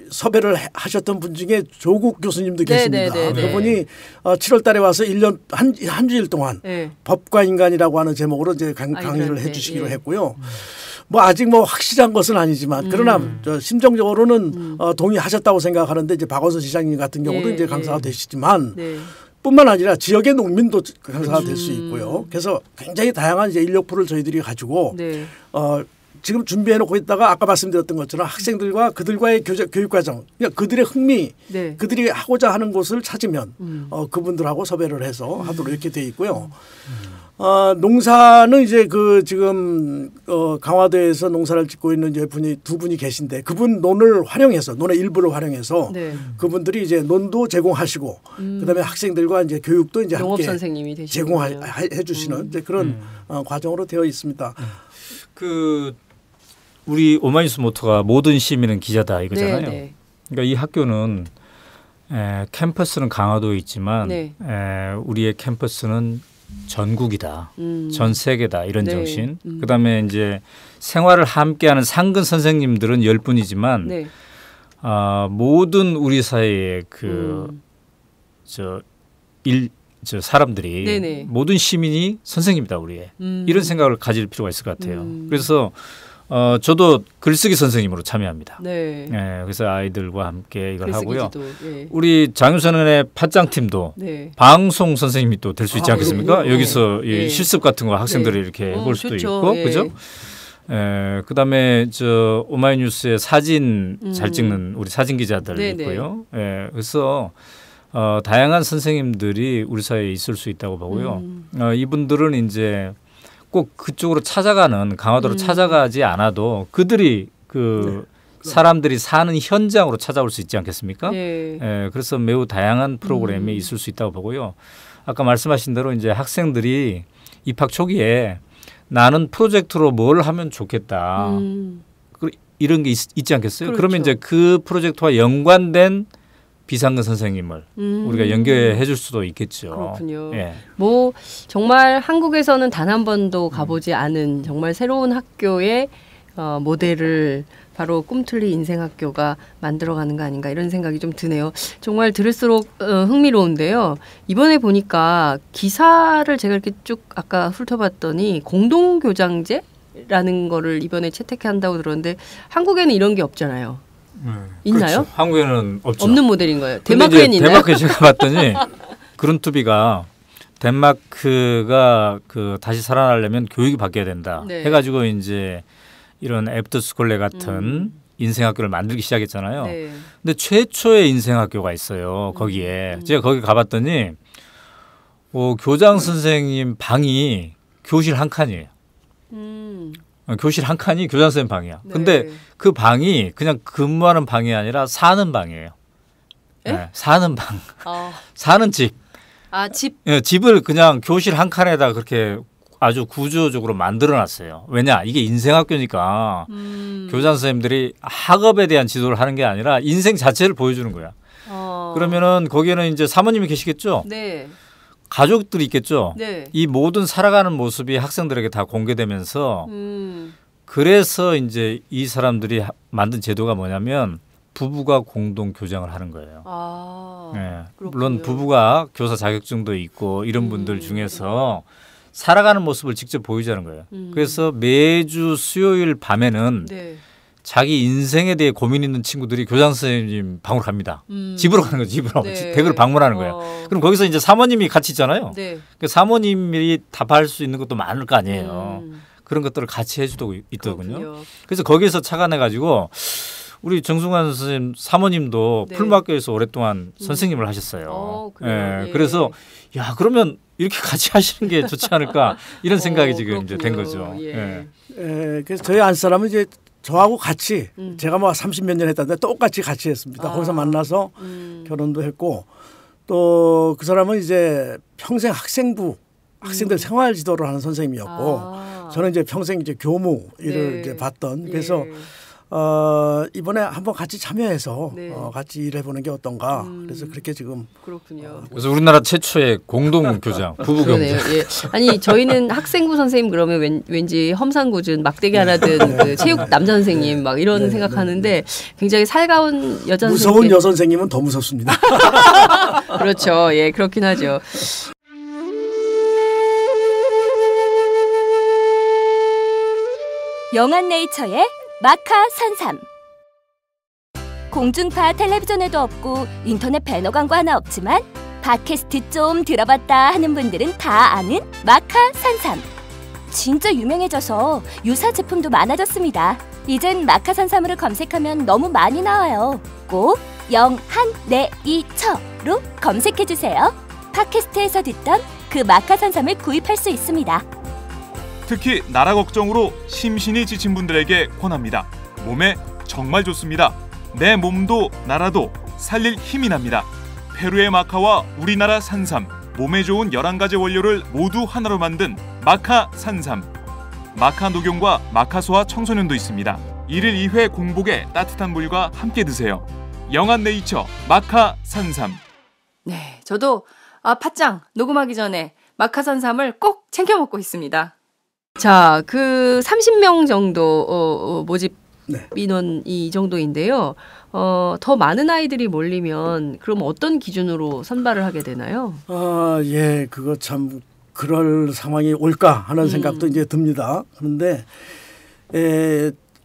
섭외를 하셨던 분 중에 조국 교수님도 계십니다. 그분이 7월 달에 와서 1년 한 주일 동안 법과 인간이라고 하는 제목으로 이제 강의를 해 주시기로 했고요. 뭐 아직 뭐 확실한 것은 아니지만 그러나 심정적으로는 동의하셨다고 생각하는데 이제 박원순 시장님 같은 경우도 이제 강사가 되시지만 뿐만 아니라 지역의 농민도 강사가 될 수 있고요. 그래서 굉장히 다양한 이제 인력풀을 저희들이 가지고 지금 준비해 놓고 있다가 아까 말씀드렸던 것처럼 학생들과 그들과의 교육 과정, 그러니까 그들의 흥미, 그들이 하고자 하는 곳을 찾으면 그분들하고 섭외를 해서 하도록 이렇게 돼 있고요. 농사는 이제 그 지금 강화도에서 농사를 짓고 있는 이제 두 분이 계신데 그분 논을 활용해서 논의 일부를 활용해서 그분들이 이제 논도 제공하시고 그다음에 학생들과 이제 교육도 이제 함께 선생님이 제공해 주시는 이제 그런 과정으로 되어 있습니다. 그 우리 오마이뉴스 모토가 모든 시민은 기자다 이거잖아요. 그러니까 이 학교는 캠퍼스는 강화도에 있지만 우리의 캠퍼스는 전국이다, 전 세계다 이런 정신. 그다음에 이제 생활을 함께하는 상근 선생님들은 10분이지만 모든 우리 사회의 저 사람들이 모든 시민이 선생님이다 우리의 이런 생각을 가질 필요가 있을 것 같아요. 그래서 저도 글쓰기 선생님으로 참여합니다. 그래서 아이들과 함께 이걸 하고요. 우리 장윤선의 팟짱팀도 방송 선생님이 또 될 수 있지 않겠습니까? 여기서 실습 같은 거 학생들이 이렇게 해볼 수도 있고, 그죠? 그다음에 저 오마이뉴스의 사진 잘 찍는 우리 사진 기자들 있고요. 그래서 다양한 선생님들이 우리 사회에 있을 수 있다고 보고요. 이분들은 이제 꼭 그쪽으로 찾아가는 강화도로 찾아가지 않아도 그들이 사람들이 사는 현장으로 찾아올 수 있지 않겠습니까? 그래서 매우 다양한 프로그램이 있을 수 있다고 보고요. 아까 말씀하신 대로 이제 학생들이 입학 초기에 나는 프로젝트로 뭘 하면 좋겠다. 이런 게 있지 않겠어요? 그러면 이제 그 프로젝트와 연관된 비상근 선생님을 우리가 연결해 줄 수도 있겠죠. 그렇군요. 뭐 정말 한국에서는 단 한 번도 가보지 않은 정말 새로운 학교의 모델을 바로 꿈틀리 인생학교가 만들어가는 거 아닌가 이런 생각이 좀 드네요. 정말 들을수록 흥미로운데요. 이번에 보니까 기사를 제가 이렇게 쭉 아까 훑어봤더니 공동교장제라는 거를 이번에 채택한다고 들었는데 한국에는 이런 게 없잖아요. 있나요? 그렇죠. 한국에는 없죠. 없는 모델인 거예요. 데마크에는 있나요? 데마크에 제가 봤더니 그룬투비가 덴마크가 다시 살아나려면 교육이 바뀌어야 된다. 해가지고 이제 이런 애프터스쿨레 같은 인생학교를 만들기 시작했잖아요. 근데 최초의 인생학교가 있어요. 거기에 제가 거기 가봤더니 교장 선생님 방이 교실 한 칸이에요. 교실 한 칸이 교장 선생님 방이야. 근데 그 방이 그냥 근무하는 방이 아니라 사는 방이에요. 사는 방. 사는 집. 집. 집을 그냥 교실 한 칸에다 그렇게 아주 구조적으로 만들어놨어요. 왜냐? 이게 인생학교니까 교장 선생님들이 학업에 대한 지도를 하는 게 아니라 인생 자체를 보여주는 거야. 그러면은 거기에는 이제 사모님이 계시겠죠? 가족들이 있겠죠. 이 모든 살아가는 모습이 학생들에게 다 공개되면서 그래서 이제 이 사람들이 만든 제도가 뭐냐면 부부가 공동 교장을 하는 거예요. 물론 부부가 교사 자격증도 있고 이런 분들 중에서 살아가는 모습을 직접 보여주는 거예요. 그래서 매주 수요일 밤에는 자기 인생에 대해 고민 있는 친구들이 교장 선생님 방으로 갑니다. 집으로 가는 거죠. 집으로. 댁을 방문하는 거예요. 그럼 거기서 이제 사모님이 같이 있잖아요. 그 사모님이 답할 수 있는 것도 많을 거 아니에요. 그런 것들을 같이 해주고 있더군요. 그래서 거기서 착안해가지고 우리 정승환 선생님 사모님도 네. 풀무학교에서 오랫동안 선생님을 하셨어요. 그래요? 예. 그래서 야 그러면 이렇게 같이 하시는 게 좋지 않을까 이런 생각이 지금 이제 된 거죠. 예. 그래서 저희 안사람은 이제 저하고 같이 제가 뭐 30몇 년 했다는데 똑같이 같이 했습니다. 거기서 만나서 결혼도 했고 또 그 사람은 이제 평생 학생들 생활 지도를 하는 선생님이었고 저는 이제 평생 이제 교무 일을 이제 봤던 그래서 이번에 한번 같이 참여해서 같이 일해보는 게 어떤가. 그래서 그렇게 지금 그렇군요. 그래서 우리나라 최초의 공동 교장, 부부 경장. 예. 아니 저희는 학생부 선생님 그러면 왠지 험상궂은 막대기 하나 든 그 체육 남자 선생님 막 이런 생각하는데 굉장히 살가운 여자 무서운 선생님. 여선생님은 더 무섭습니다. 그렇죠. 예, 그렇긴 하죠. 영한네이처의 마카 산삼. 공중파 텔레비전에도 없고 인터넷 배너 광고 하나 없지만 팟캐스트 좀 들어봤다 하는 분들은 다 아는 마카 산삼. 진짜 유명해져서 유사 제품도 많아졌습니다. 이젠 마카 산삼으로 검색하면 너무 많이 나와요. 꼭 영한네이처로 검색해주세요. 팟캐스트에서 듣던 그 마카 산삼을 구입할 수 있습니다. 특히 나라 걱정으로 심신이 지친 분들에게 권합니다. 몸에 정말 좋습니다. 내 몸도 나라도 살릴 힘이 납니다. 페루의 마카와 우리나라 산삼, 몸에 좋은 11가지 원료를 모두 하나로 만든 마카 산삼. 마카 녹용과 마카 소화 청소년도 있습니다. 1일 2회 공복에 따뜻한 물과 함께 드세요. 영한네이처 마카 산삼. 네, 저도 팟짱 녹음하기 전에 마카 산삼을 꼭 챙겨 먹고 있습니다. 자, 그 30명 정도 모집 민원이 이 정도인데요. 더 많은 아이들이 몰리면 그럼 어떤 기준으로 선발을 하게 되나요? 예, 그거 참 그럴 상황이 올까 하는 생각도 이제 듭니다. 그런데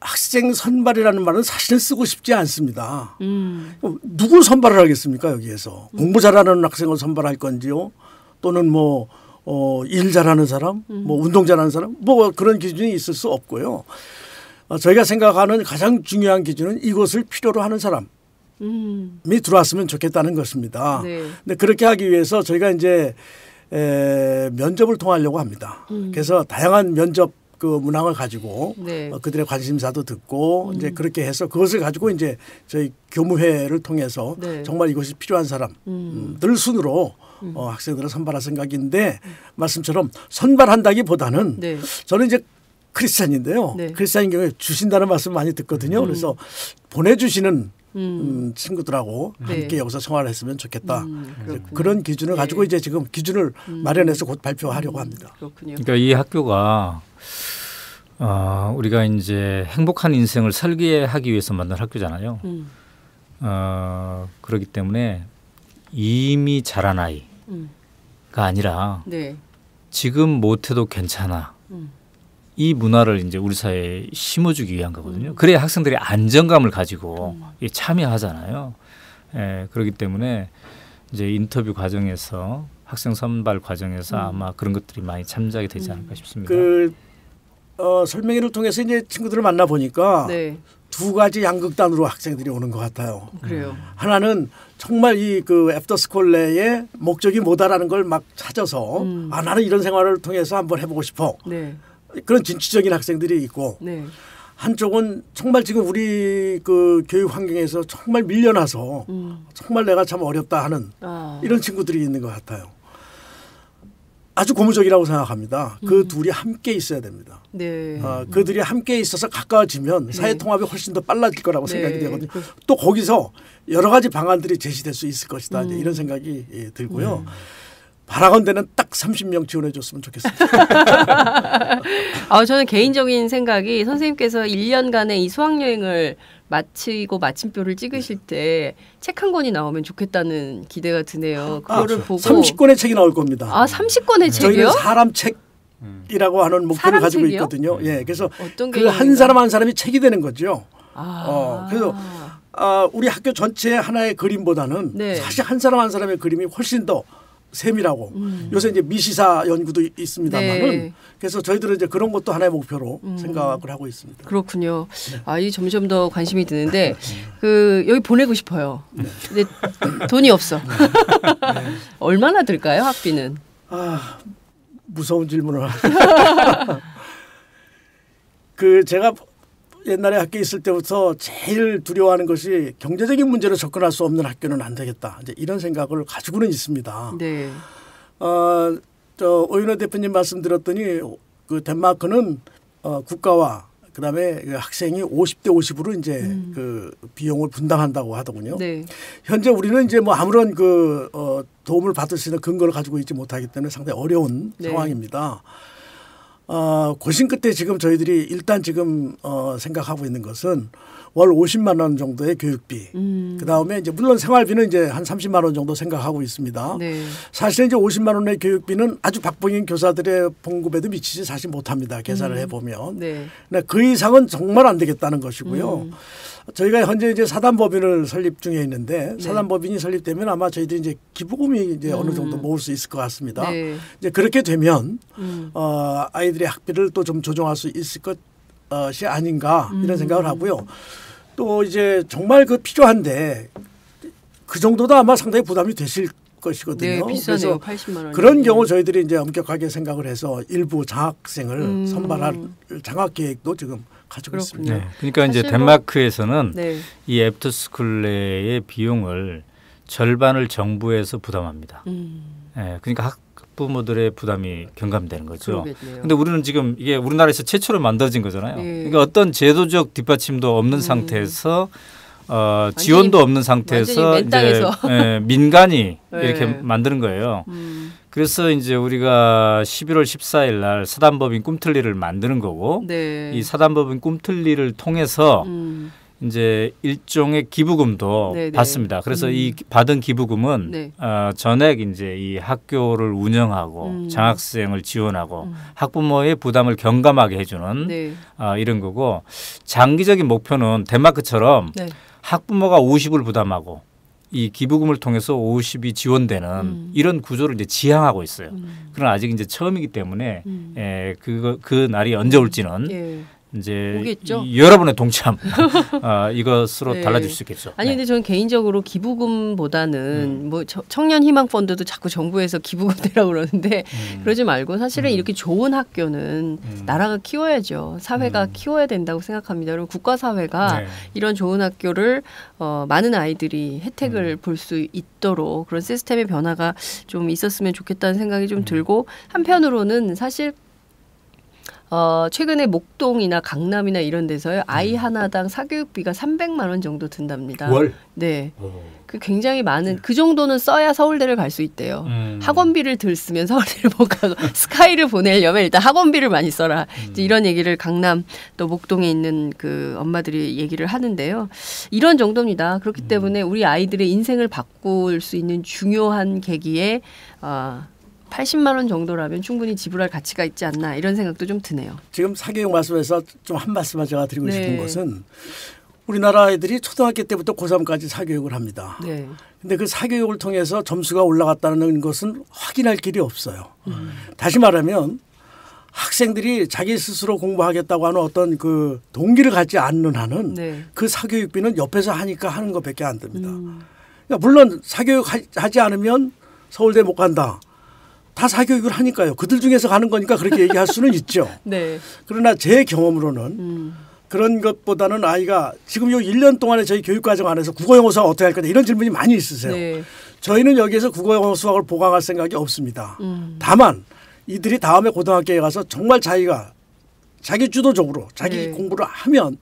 학생 선발이라는 말은 사실은 쓰고 싶지 않습니다. 누굴 선발을 하겠습니까 여기에서? 공부 잘하는 학생을 선발할 건지요? 또는 뭐 일 잘하는 사람, 뭐 운동 잘하는 사람, 뭐 그런 기준이 있을 수 없고요. 저희가 생각하는 가장 중요한 기준은 이것을 필요로 하는 사람이 들어왔으면 좋겠다는 것입니다. 네. 근데 그렇게 하기 위해서 저희가 이제 면접을 통하려고 합니다. 그래서 다양한 면접 그 문항을 가지고 그들의 관심사도 듣고 이제 그렇게 해서 그것을 가지고 이제 저희 교무회를 통해서 정말 이것이 필요한 사람들 순으로 학생들을 선발할 생각인데 말씀처럼 선발한다기보다는 저는 이제 크리스찬인데요. 크리스찬인 경우에 주신다는 말씀 많이 듣거든요. 그래서 보내주시는 친구들하고 함께 여기서 생활을 했으면 좋겠다. 그런 기준을 가지고 이제 지금 기준을 마련해서 곧 발표하려고 합니다. 그렇군요. 그러니까 이 학교가 우리가 이제 행복한 인생을 설계하기 위해서 만든 학교잖아요. 그렇기 때문에 이미 자란 아이가 아니라 지금 못해도 괜찮아. 이 문화를 이제 우리 사회에 심어주기 위한 거거든요. 그래야 학생들이 안정감을 가지고 참여하잖아요. 그렇기 때문에 이제 인터뷰 과정에서 학생 선발 과정에서 아마 그런 것들이 많이 참작이 되지 않을까 싶습니다. 설명회를 통해서 이제 친구들을 만나 보니까 두 가지 양극단으로 학생들이 오는 것 같아요. 그래요. 하나는 정말 이 그 애프터스쿨 내의 목적이 뭐다라는 걸 막 찾아서 나는 이런 생활을 통해서 한번 해보고 싶어. 그런 진취적인 학생들이 있고 한쪽은 정말 지금 우리 그 교육 환경에서 정말 밀려나서 정말 내가 참 어렵다 하는 이런 친구들이 있는 것 같아요. 아주 고무적이라고 생각합니다. 그 둘이 함께 있어야 됩니다. 그들이 함께 있어서 가까워지면 사회 통합이 훨씬 더 빨라질 거라고 생각이 되거든요. 또 거기서 여러 가지 방안들이 제시될 수 있을 것이다. 이런 생각이 들고요. 바라건대는 딱 30명 지원해 줬으면 좋겠습니다. 저는 개인적인 생각이 선생님께서 1년간의 이 수학여행을 마치고 마침표를 찍으실 때 책 한 권이 나오면 좋겠다는 기대가 드네요. 그거를 보고 30권의 책이 나올 겁니다. 30권의 책이요? 저희는 사람 책이라고 하는 목표를 가지고 책이요? 있거든요. 그래서 그 한 사람 한 사람이 책이 되는 거죠. 그래서 우리 학교 전체의 하나의 그림보다는 사실 한 사람 한 사람의 그림이 훨씬 더 셈이라고 요새 이제 미시사 연구도 있습니다만은 그래서 저희들은 이제 그런 것도 하나의 목표로 생각을 하고 있습니다. 그렇군요. 이 점점 더 관심이 드는데 그 여기 보내고 싶어요. 근데 돈이 없어. 얼마나 들까요, 학비는? 무서운 질문을. 제가 옛날에 학교에 있을 때부터 제일 두려워하는 것이 경제적인 문제로 접근할 수 없는 학교는 안 되겠다. 이제 이런 생각을 가지고는 있습니다. 네. 오윤호 대표님 말씀드렸더니 그 덴마크는 국가와 그다음에 학생이 50대 50으로 이제 그 비용을 분담한다고 하더군요. 네. 현재 우리는 이제 뭐 아무런 도움을 받을 수 있는 근거를 가지고 있지 못하기 때문에 상당히 어려운 상황입니다. 고심 끝에 지금 저희들이 일단 지금 생각하고 있는 것은 월 50만 원 정도의 교육비. 그다음에 이제 물론 생활비는 이제 한 30만 원 정도 생각하고 있습니다. 네. 사실 이제 50만 원의 교육비는 아주 박봉인 교사들의 봉급에도 미치지 사실 못합니다. 계산을 해보면. 네. 그 이상은 정말 안 되겠다는 것이고요. 저희가 현재 이제 사단법인을 설립 중에 있는데 사단법인이 설립되면 아마 저희들이 이제 기부금이 이제 어느 정도 모을 수 있을 것 같습니다. 네. 이제 그렇게 되면 아이들의 학비를 또 좀 조정할 수 있을 것이 아닌가 이런 생각을 하고요. 또 이제 정말 필요한데 그 정도도 아마 상당히 부담이 되실 것이거든요. 네, 비싸네요. 80만 원. 그런 경우 저희들이 이제 엄격하게 생각을 해서 일부 장학생을 선발할 장학 계획도 지금 가지고 있습니다. 네, 그러니까 이제 덴마크에서는 이 애프터스쿨 내의 비용을 절반을 정부에서 부담합니다. 네, 그러니까 학부모들의 부담이 경감되는 거죠. 그런데 우리는 지금 이게 우리나라에서 최초로 만들어진 거잖아요. 그러니까 어떤 제도적 뒷받침도 없는 상태에서 지원도 없는 상태에서 이제 민간이 이렇게 만드는 거예요. 그래서 이제 우리가 11월 14일 날 사단법인 꿈틀리를 만드는 거고 이 사단법인 꿈틀리를 통해서 이제 일종의 기부금도 받습니다. 그래서 이 받은 기부금은 전액 이제 이 학교를 운영하고 장학생을 지원하고 학부모의 부담을 경감하게 해주는 이런 거고 장기적인 목표는 덴마크처럼 학부모가 50을 부담하고 이 기부금을 통해서 50이 지원되는 이런 구조를 이제 지향하고 있어요. 그러나 아직 이제 처음이기 때문에 그 날이 언제 올지는 이제 여러분의 동참 이것으로 달라질 수 있겠죠. 아니 근데 저는 개인적으로 기부금보다는 뭐 청년 희망 펀드도 자꾸 정부에서 기부금 내라고 그러는데 그러지 말고 사실은 이렇게 좋은 학교는 나라가 키워야죠. 사회가 키워야 된다고 생각합니다. 그리고 국가 사회가 이런 좋은 학교를 많은 아이들이 혜택을 볼 수 있도록 그런 시스템의 변화가 좀 있었으면 좋겠다는 생각이 좀 들고 한편으로는 사실 최근에 목동이나 강남이나 이런 데서요 아이 하나당 사교육비가 300만 원 정도 든답니다. 월? 네. 그 굉장히 많은 그 정도는 써야 서울대를 갈 수 있대요. 학원비를 들 쓰면 서울대를 못 가고 스카이를 보내려면 일단 학원비를 많이 써라. 이제 이런 얘기를 강남 또 목동에 있는 그 엄마들이 얘기를 하는데요. 이런 정도입니다. 그렇기 때문에 우리 아이들의 인생을 바꿀 수 있는 중요한 계기에 80만 원 정도라면 충분히 지불할 가치가 있지 않나 이런 생각도 좀 드네요. 지금 사교육 말씀에서 좀 한 말씀만 제가 드리고 싶은 것은 우리나라 아이들이 초등학교 때부터 고3까지 사교육을 합니다. 근데 그 사교육을 통해서 점수가 올라갔다는 것은 확인할 길이 없어요. 다시 말하면 학생들이 자기 스스로 공부하겠다고 하는 어떤 그 동기를 갖지 않는 한은 그 사교육비는 옆에서 하니까 하는 것밖에 안 됩니다. 그러니까 물론 사교육 하지 않으면 서울대 못 간다. 다 사교육을 하니까요. 그들 중에서 가는 거니까 그렇게 얘기할 수는 있죠. 그러나 제 경험으로는 그런 것보다는 아이가 지금 요 1년 동안에 저희 교육과정 안에서 국어영어 수학 어떻게 할 거냐 이런 질문이 많이 있으세요. 저희는 여기에서 국어영어 수학을 보강할 생각이 없습니다. 다만 이들이 다음에 고등학교에 가서 정말 자기가 자기 주도적으로 자기 공부를 하면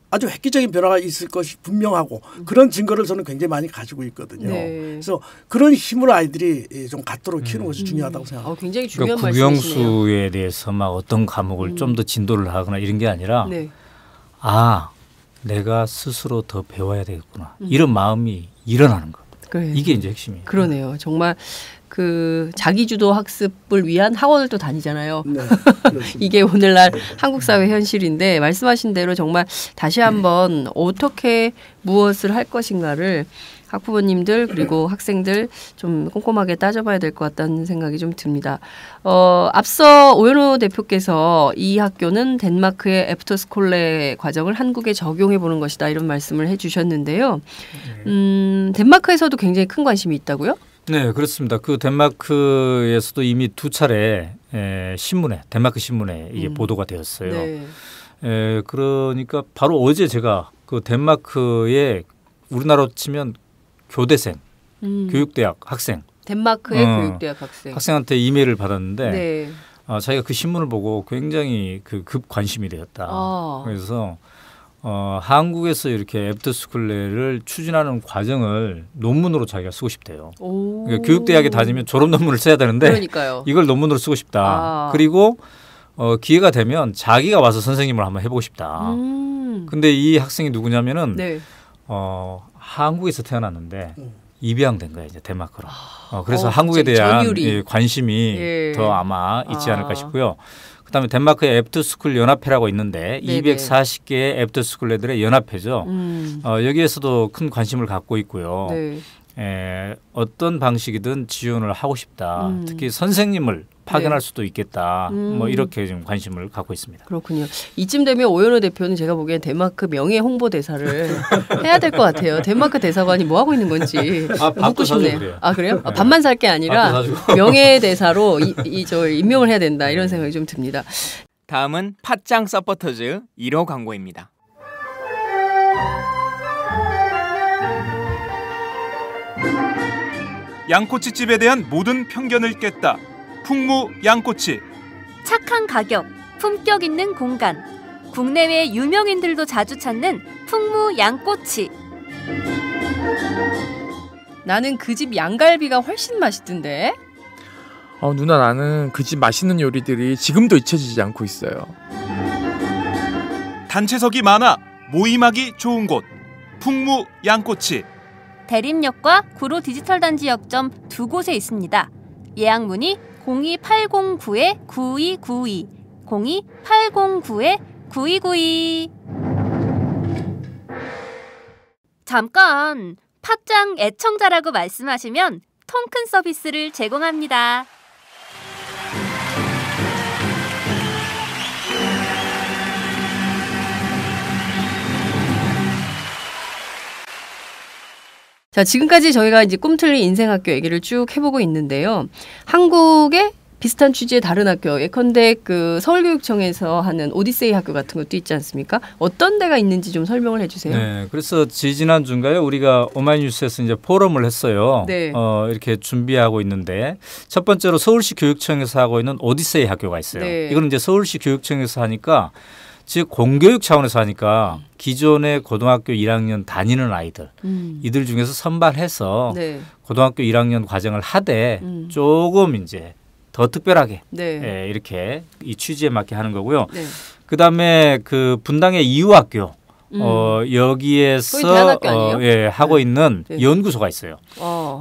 아주 획기적인 변화가 있을 것이 분명하고 그런 증거를 저는 굉장히 많이 가지고 있거든요. 그래서 그런 힘을 아이들이 좀 갖도록 키우는 것이 중요하다고 생각합니다. 굉장히 중요한 그러니까 말씀이시네요. 국영수에 대해서 막 어떤 과목을 좀 더 진도를 하거나 이런 게 아니라 내가 스스로 더 배워야 되겠구나. 이런 마음이 일어나는 것. 이게 이제 핵심이에요. 그러네요. 정말 그 자기주도 학습을 위한 학원을 또 다니잖아요. 이게 오늘날 한국 사회 현실인데 말씀하신 대로 정말 다시 한번 어떻게 무엇을 할 것인가를 학부모님들 그리고 학생들 좀 꼼꼼하게 따져봐야 될 것 같다는 생각이 좀 듭니다. 앞서 오연호 대표께서 이 학교는 덴마크의 애프터스콜레 과정을 한국에 적용해 보는 것이다 이런 말씀을 해주셨는데요. 덴마크에서도 굉장히 큰 관심이 있다고요? 네, 그렇습니다. 그 덴마크에서도 이미 2차례 신문에 덴마크 신문에 이게 보도가 되었어요. 네. 그러니까 바로 어제 제가 그 덴마크에 우리나라로 치면 교대생, 교육대학 학생, 덴마크의 교육대학 학생한테 이메일을 받았는데 네. 자기가 그 신문을 보고 굉장히 그 급 관심이 되었다. 그래서 한국에서 이렇게 애프터스쿨레를 추진하는 과정을 논문으로 자기가 쓰고 싶대요. 그러니까 교육대학에 다니면 졸업 논문을 써야 되는데 그러니까요. 이걸 논문으로 쓰고 싶다. 그리고 기회가 되면 자기가 와서 선생님을 한번 해보고 싶다. 근데 이 학생이 누구냐면은 네. 한국에서 태어났는데 입양된 거예요, 이제 덴마크로. 그래서 한국에 대한 관심이 더 아마 있지 않을까 싶고요. 그다음에 덴마크의 애프터스쿨 연합회라고 있는데 네네. 240개의 애프터스쿨레들의 연합회죠. 여기에서도 큰 관심을 갖고 있고요. 네. 어떤 방식이든 지원을 하고 싶다. 특히 선생님을 파견할 수도 있겠다. 뭐 이렇게 좀 관심을 갖고 있습니다. 그렇군요. 이쯤 되면 오연호 대표는 제가 보기엔 덴마크 명예 홍보 대사를 해야 될 것 같아요. 덴마크 대사관이 뭐 하고 있는 건지 묻고 싶네요. 그래요. 그래요? 네. 밥만 살 게 아니라 명예 대사로 저 임명을 해야 된다 이런 생각이 좀 듭니다. 다음은 팟짱 서포터즈 1호 광고입니다. 양꼬치집에 대한 모든 편견을 깼다. 풍무 양꼬치. 착한 가격, 품격 있는 공간. 국내외 유명인들도 자주 찾는 풍무 양꼬치. 나는 그 집 양갈비가 훨씬 맛있던데. 누나 나는 그 집 맛있는 요리들이 지금도 잊혀지지 않고 있어요. 단체석이 많아 모임하기 좋은 곳. 풍무 양꼬치. 대림역과 구로 디지털 단지 역점 두 곳에 있습니다. 예약 문의 02809-9292 02809-9292. 잠깐, 팟짱 애청자라고 말씀하시면 통큰 서비스를 제공합니다. 자, 지금까지 저희가 이제 꿈틀리 인생학교 얘기를 쭉 해보고 있는데요. 한국의 비슷한 취지의 다른 학교, 예컨대 그 서울교육청에서 하는 오디세이 학교 같은 것도 있지 않습니까? 어떤 데가 있는지 좀 설명을 해주세요. 네, 그래서 지지난주인가요? 우리가 오마이뉴스에서 이제 포럼을 했어요. 네. 이렇게 준비하고 있는데 첫 번째로 서울시 교육청에서 하고 있는 오디세이 학교가 있어요. 네. 이거는 이제 서울시 교육청에서 하니까 즉 공교육 차원에서 하니까 기존의 고등학교 1학년 다니는 아이들 이들 중에서 선발해서 네. 고등학교 1학년 과정을 하되 조금 이제 더 특별하게 네. 이렇게 이 취지에 맞게 하는 거고요. 네. 그다음에 그 분당의 이유학교 여기에서 하고 있는 네. 연구소가 있어요.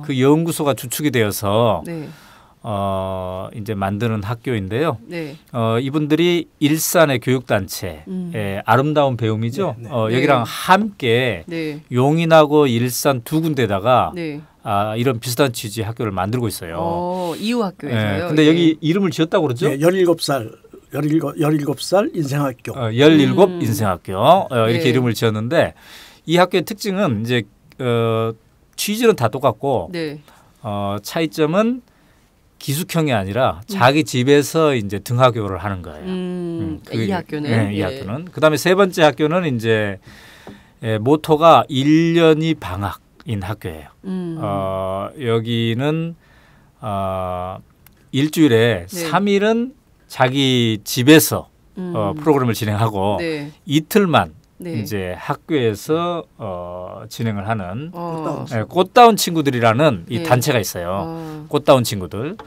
그 연구소가 주축이 되어서 네. 이제 만드는 학교인데요. 네. 이분들이 일산의 교육단체 아름다운 배움이죠. 네. 여기랑 함께 네. 용인하고 일산 두 군데다가 네. 이런 비슷한 취지의 학교를 만들고 있어요. 이후 학교에서요. 네. 근데 여기 이름을 지었다고 그러죠? 네, 17살 인생학교. 17 인생학교 이렇게 네. 이름을 지었는데 이 학교의 특징은 이제 취지는 다 똑같고 네. 차이점은 기숙형이 아니라 자기 집에서 이제 등하교를 하는 거예요. 이 학교는. 네, 이 학교는. 그다음에 세 번째 학교는 이제 모토가 1년이 방학인 학교예요. 여기는 일주일에 3일은 자기 집에서 프로그램을 진행하고 네. 이틀만 네. 이제 학교에서 진행을 하는 꽃다운 친구들이라는 이 단체가 있어요. 꽃다운 친구들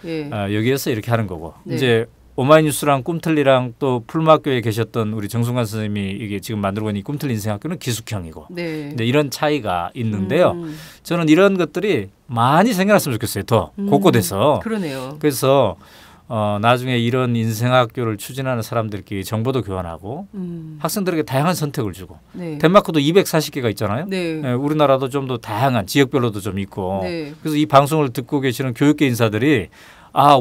여기에서 이렇게 하는 거고 이제 오마이뉴스랑 꿈틀리랑 또 풀마학교에 계셨던 우리 정순관 선생님이 이게 지금 만들고 있는 이 꿈틀리 인생학교는 기숙형이고 근데 이런 차이가 있는데요. 저는 이런 것들이 많이 생겨났으면 좋겠어요. 더 곳곳에서. 그러네요. 그래서 나중에 이런 인생학교를 추진하는 사람들끼리 정보도 교환하고 학생들에게 다양한 선택을 주고 네. 덴마크도 240개가 있잖아요. 네. 예, 우리나라도 좀 더 다양한 지역별로도 좀 있고 네. 그래서 이 방송을 듣고 계시는 교육계 인사들이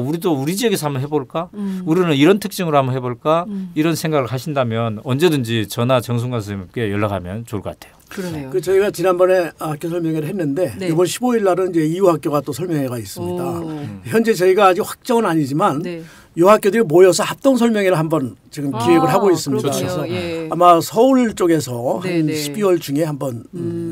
우리도 우리 지역에서 한번 해볼까? 우리는 이런 특징으로 한번 해볼까? 이런 생각을 하신다면 언제든지 저나 정순관 선생님께 연락하면 좋을 것 같아요. 그러네요. 저희가 지난번에 학교 설명회를 했는데 네. 이번 15일 날은 이제 이후 학교가 또 설명회가 있습니다. 현재 저희가 아직 확정은 아니지만 네. 이 학교들이 모여서 합동 설명회를 한번 지금 기획을 하고 있습니다. 그렇군요. 그래서 예. 아마 서울 쪽에서 네, 한 네. 12월 중에 한번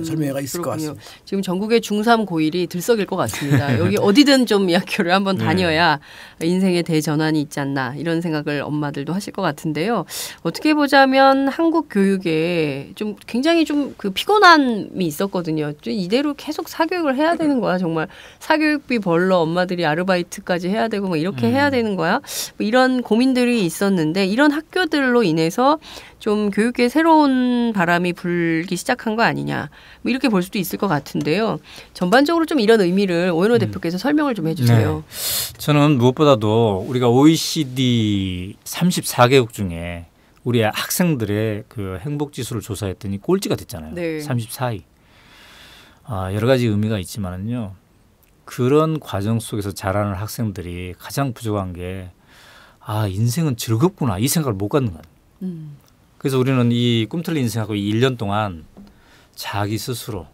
설명회가 있을 것 그렇군요. 같습니다. 지금 전국의 중3 고1이 들썩일 것 같습니다. 여기 어디든 좀 이 학교를 한번 다녀야 인생의 대전환이 있지 않나 이런 생각을 엄마들도 하실 것 같은데요. 어떻게 보자면 한국 교육에 좀 굉장히 좀 그 피곤함이 있었거든요. 이대로 계속 사교육을 해야 되는 거야. 정말 사교육비 벌러 엄마들이 아르바이트까지 해야 되고 뭐 이렇게 해야 되는 거야. 뭐 이런 고민들이 있었는데 이런 학교들로 인해서 좀 교육계에 새로운 바람이 불기 시작한 거 아니냐 뭐 이렇게 볼 수도 있을 것 같은데요. 전반적으로 좀 이런 의미를 오연호 대표께서 설명을 좀 해주세요. 네. 저는 무엇보다도 우리가 OECD 34개국 중에 우리 학생들의 그 행복 지수를 조사했더니 꼴찌가 됐잖아요. 네. 34위. 여러 가지 의미가 있지만은요. 그런 과정 속에서 자라는 학생들이 가장 부족한 게 인생은 즐겁구나 이 생각을 못 갖는 거예요. 그래서 우리는 이 꿈틀리 인생하고 이 1년 동안 자기 스스로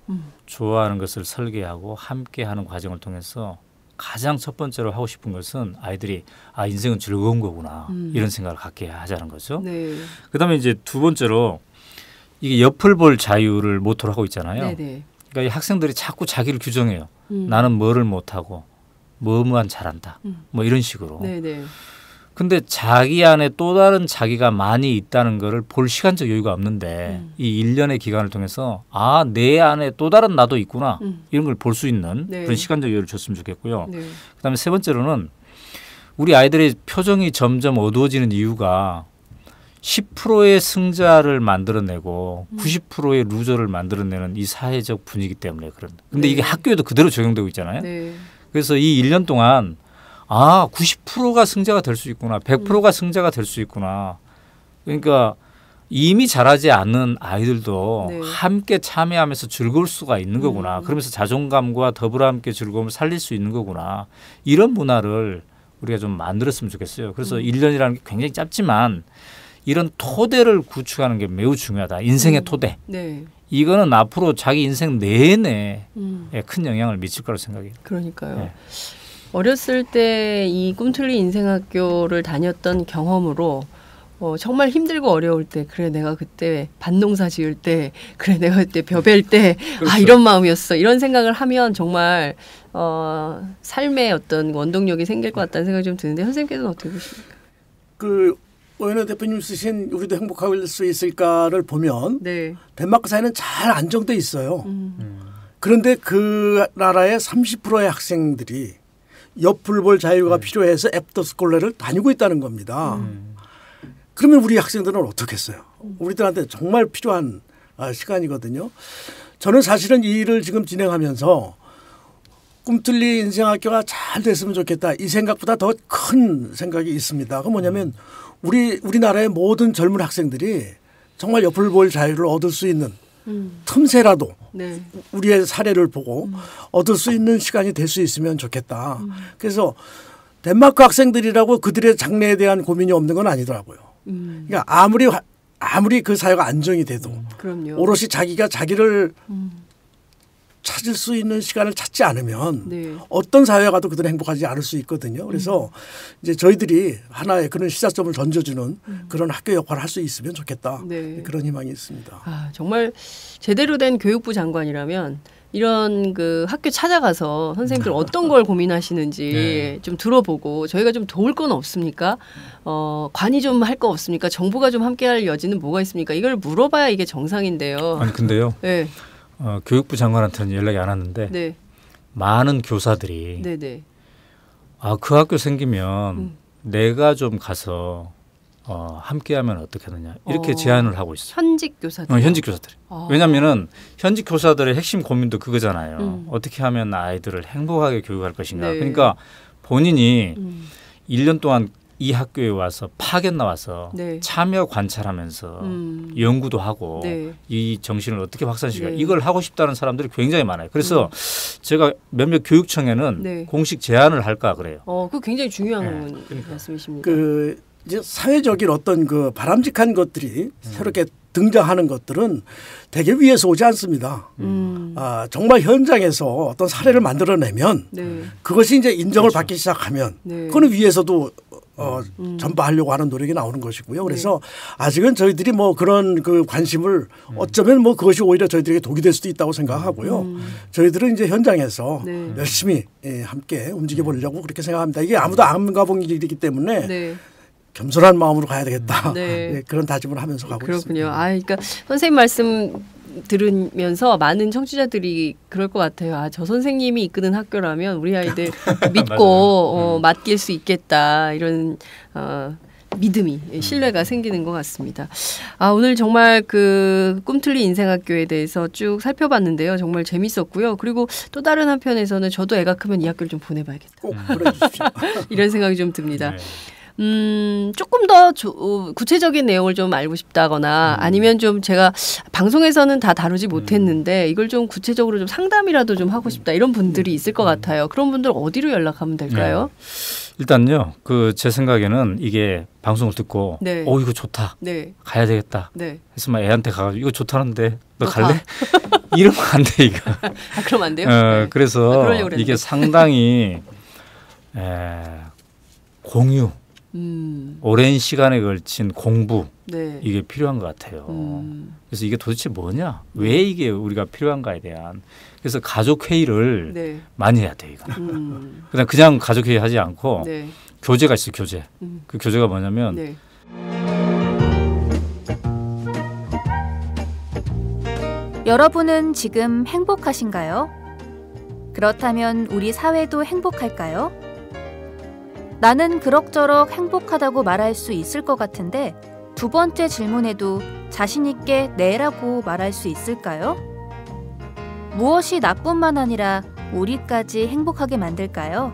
좋아하는 것을 설계하고 함께하는 과정을 통해서 가장 첫 번째로 하고 싶은 것은 아이들이 인생은 즐거운 거구나 이런 생각을 갖게 하자는 거죠. 네. 그다음에 이제 두 번째로 이게 옆을 볼 자유를 모토로 하고 있잖아요. 네네. 그러니까 이 학생들이 자꾸 자기를 규정해요. 나는 뭐를 못하고 뭐뭐한 잘한다. 뭐 이런 식으로. 네네. 근데 자기 안에 또 다른 자기가 많이 있다는 거를 볼 시간적 여유가 없는데 이 1년의 기간을 통해서 내 안에 또 다른 나도 있구나 이런 걸 볼 수 있는 네. 그런 시간적 여유를 줬으면 좋겠고요. 네. 그다음에 세 번째로는 우리 아이들의 표정이 점점 어두워지는 이유가 10%의 승자를 만들어내고 90%의 루저를 만들어내는 이 사회적 분위기 때문에 그런. 근데 이게 학교에도 그대로 적용되고 있잖아요. 네. 그래서 이 1년 동안 90%가 승자가 될 수 있구나. 100%가 승자가 될 수 있구나. 그러니까 이미 잘하지 않는 아이들도 네. 함께 참여하면서 즐거울 수가 있는 거구나. 그러면서 자존감과 더불어 함께 즐거움을 살릴 수 있는 거구나. 이런 문화를 우리가 좀 만들었으면 좋겠어요. 그래서 1년이라는 게 굉장히 짧지만 이런 토대를 구축하는 게 매우 중요하다. 인생의 토대. 네. 이거는 앞으로 자기 인생 내내 큰 영향을 미칠 거라고 생각해요. 그러니까요. 네. 어렸을 때 이 꿈틀리 인생학교를 다녔던 경험으로 정말 힘들고 어려울 때 그래 내가 그때 밭농사 지을 때 그래 내가 그때 벼벨 때 그렇죠. 이런 마음이었어 이런 생각을 하면 정말 삶의 어떤 원동력이 생길 것 같다는 생각이 좀 드는데 선생님께서는 어떻게 보십니까? 오연호 대표님 쓰신 우리도 행복할 수 있을까를 보면 네. 덴마크 사회는 잘 안정돼 있어요. 그런데 그 나라의 30%의 학생들이 옆을 볼 자유가 필요해서 애프터스쿨러를 다니고 있다는 겁니다. 그러면 우리 학생들은 어떻겠어요? 우리들한테 정말 필요한 시간이거든요. 저는 사실은 이 일을 지금 진행하면서 꿈틀리 인생학교가 잘 됐으면 좋겠다. 이 생각보다 더 큰 생각이 있습니다. 그건 뭐냐면 우리나라의 모든 젊은 학생들이 정말 옆을 볼 자유를 얻을 수 있는 틈새라도 네. 우리의 사례를 보고 얻을 수 있는 시간이 될 수 있으면 좋겠다. 그래서 덴마크 학생들이라고 그들의 장래에 대한 고민이 없는 건 아니더라고요. 그러니까 아무리 그 사회가 안정이 돼도 그럼요. 오롯이 자기가 자기를 찾을 수 있는 시간을 찾지 않으면 네. 어떤 사회에 가도 그들은 행복하지 않을 수 있거든요. 그래서 이제 저희들이 하나의 그런 시사점을 던져주는 그런 학교 역할을 할 수 있으면 좋겠다. 네. 그런 희망이 있습니다. 정말 제대로 된 교육부 장관이라면 이런 그 학교 찾아가서 선생님들 어떤 걸 고민하시는지 좀 들어보고 저희가 좀 도울 건 없습니까? 관이 좀 할 거 없습니까? 정부가 좀 함께할 여지는 뭐가 있습니까? 이걸 물어봐야 이게 정상인데요. 아니 근데요. 네. 교육부 장관한테는 연락이 안 왔는데 네. 많은 교사들이 네네. 그 학교 생기면 내가 좀 가서 함께하면 어떻겠느냐 이렇게 제안을 하고 있어요. 현직 교사들. 현직 교사들. 왜냐하면은 현직 교사들의 핵심 고민도 그거잖아요. 어떻게 하면 아이들을 행복하게 교육할 것인가. 네. 그러니까 본인이 1년 동안 이 학교에 와서 파견 나와서 네. 참여 관찰하면서 연구도 하고 네. 이 정신을 어떻게 확산시켜 네. 이걸 하고 싶다는 사람들이 굉장히 많아요. 그래서 제가 몇몇 교육청에는 네. 공식 제안을 할까 그래요. 그거 굉장히 중요한 네. 그러니까. 말씀이십니다. 그 이제 사회적인 어떤 그 바람직한 것들이 새롭게 등장하는 것들은 대개 위에서 오지 않습니다. 정말 현장에서 어떤 사례를 만들어내면 네. 그것이 이제 인정을 그렇죠. 받기 시작하면 네. 그거는 위에서도 전파하려고 하는 노력이 나오는 것이고요. 그래서 아직은 저희들이 뭐 그런 그 관심을 어쩌면 뭐 그것이 오히려 저희들에게 독이 될 수도 있다고 생각하고요. 저희들은 이제 현장에서 네. 열심히 함께 움직여 보려고 그렇게 생각합니다. 이게 아무도 안 가본 일이기 때문에 네. 겸손한 마음으로 가야 되겠다. 네. 네, 그런 다짐을 하면서 가고 그렇군요. 있습니다. 그러니까 선생님 말씀 들으면서 많은 청취자들이 그럴 것 같아요. 저 선생님이 이끄는 학교라면 우리 아이들 믿고 맡길 수 있겠다 이런 믿음이 신뢰가 생기는 것 같습니다. 오늘 정말 그 꿈틀리 인생학교에 대해서 쭉 살펴봤는데요. 정말 재밌었고요. 그리고 또 다른 한편에서는 저도 애가 크면 이 학교를 좀 보내봐야겠다. 꼭 보내주십시오. 이런 생각이 좀 듭니다. 조금 더 구체적인 내용을 좀 알고 싶다거나 아니면 좀 제가 방송에서는 다 다루지 못했는데 이걸 좀 구체적으로 좀 상담이라도 좀 하고 싶다 이런 분들이 있을 것 같아요. 그런 분들 어디로 연락하면 될까요? 네. 일단요, 제 생각에는 이게 방송을 듣고, 네. 이거 좋다, 네. 가야 되겠다. 네. 해서 막 애한테 가가지고 이거 좋다는데 너 갈래? 이러면 안 돼 이거. 그럼 안 돼요? 네. 그래서 이게 상당히 공유. 오랜 시간에 걸친 공부 네. 이게 필요한 것 같아요. 그래서 이게 도대체 뭐냐? 왜 이게 우리가 필요한가에 대한 그래서 가족 회의를 네. 많이 해야 돼요. 이거는. 그냥 가족 회의 하지 않고 네. 교재가 있어요. 교재. 그 교재가 뭐냐면 네. 여러분은 지금 행복하신가요? 그렇다면 우리 사회도 행복할까요? 나는 그럭저럭 행복하다고 말할 수 있을 것 같은데 두 번째 질문에도 자신 있게 네라고 말할 수 있을까요? 무엇이 나뿐만 아니라 우리까지 행복하게 만들까요?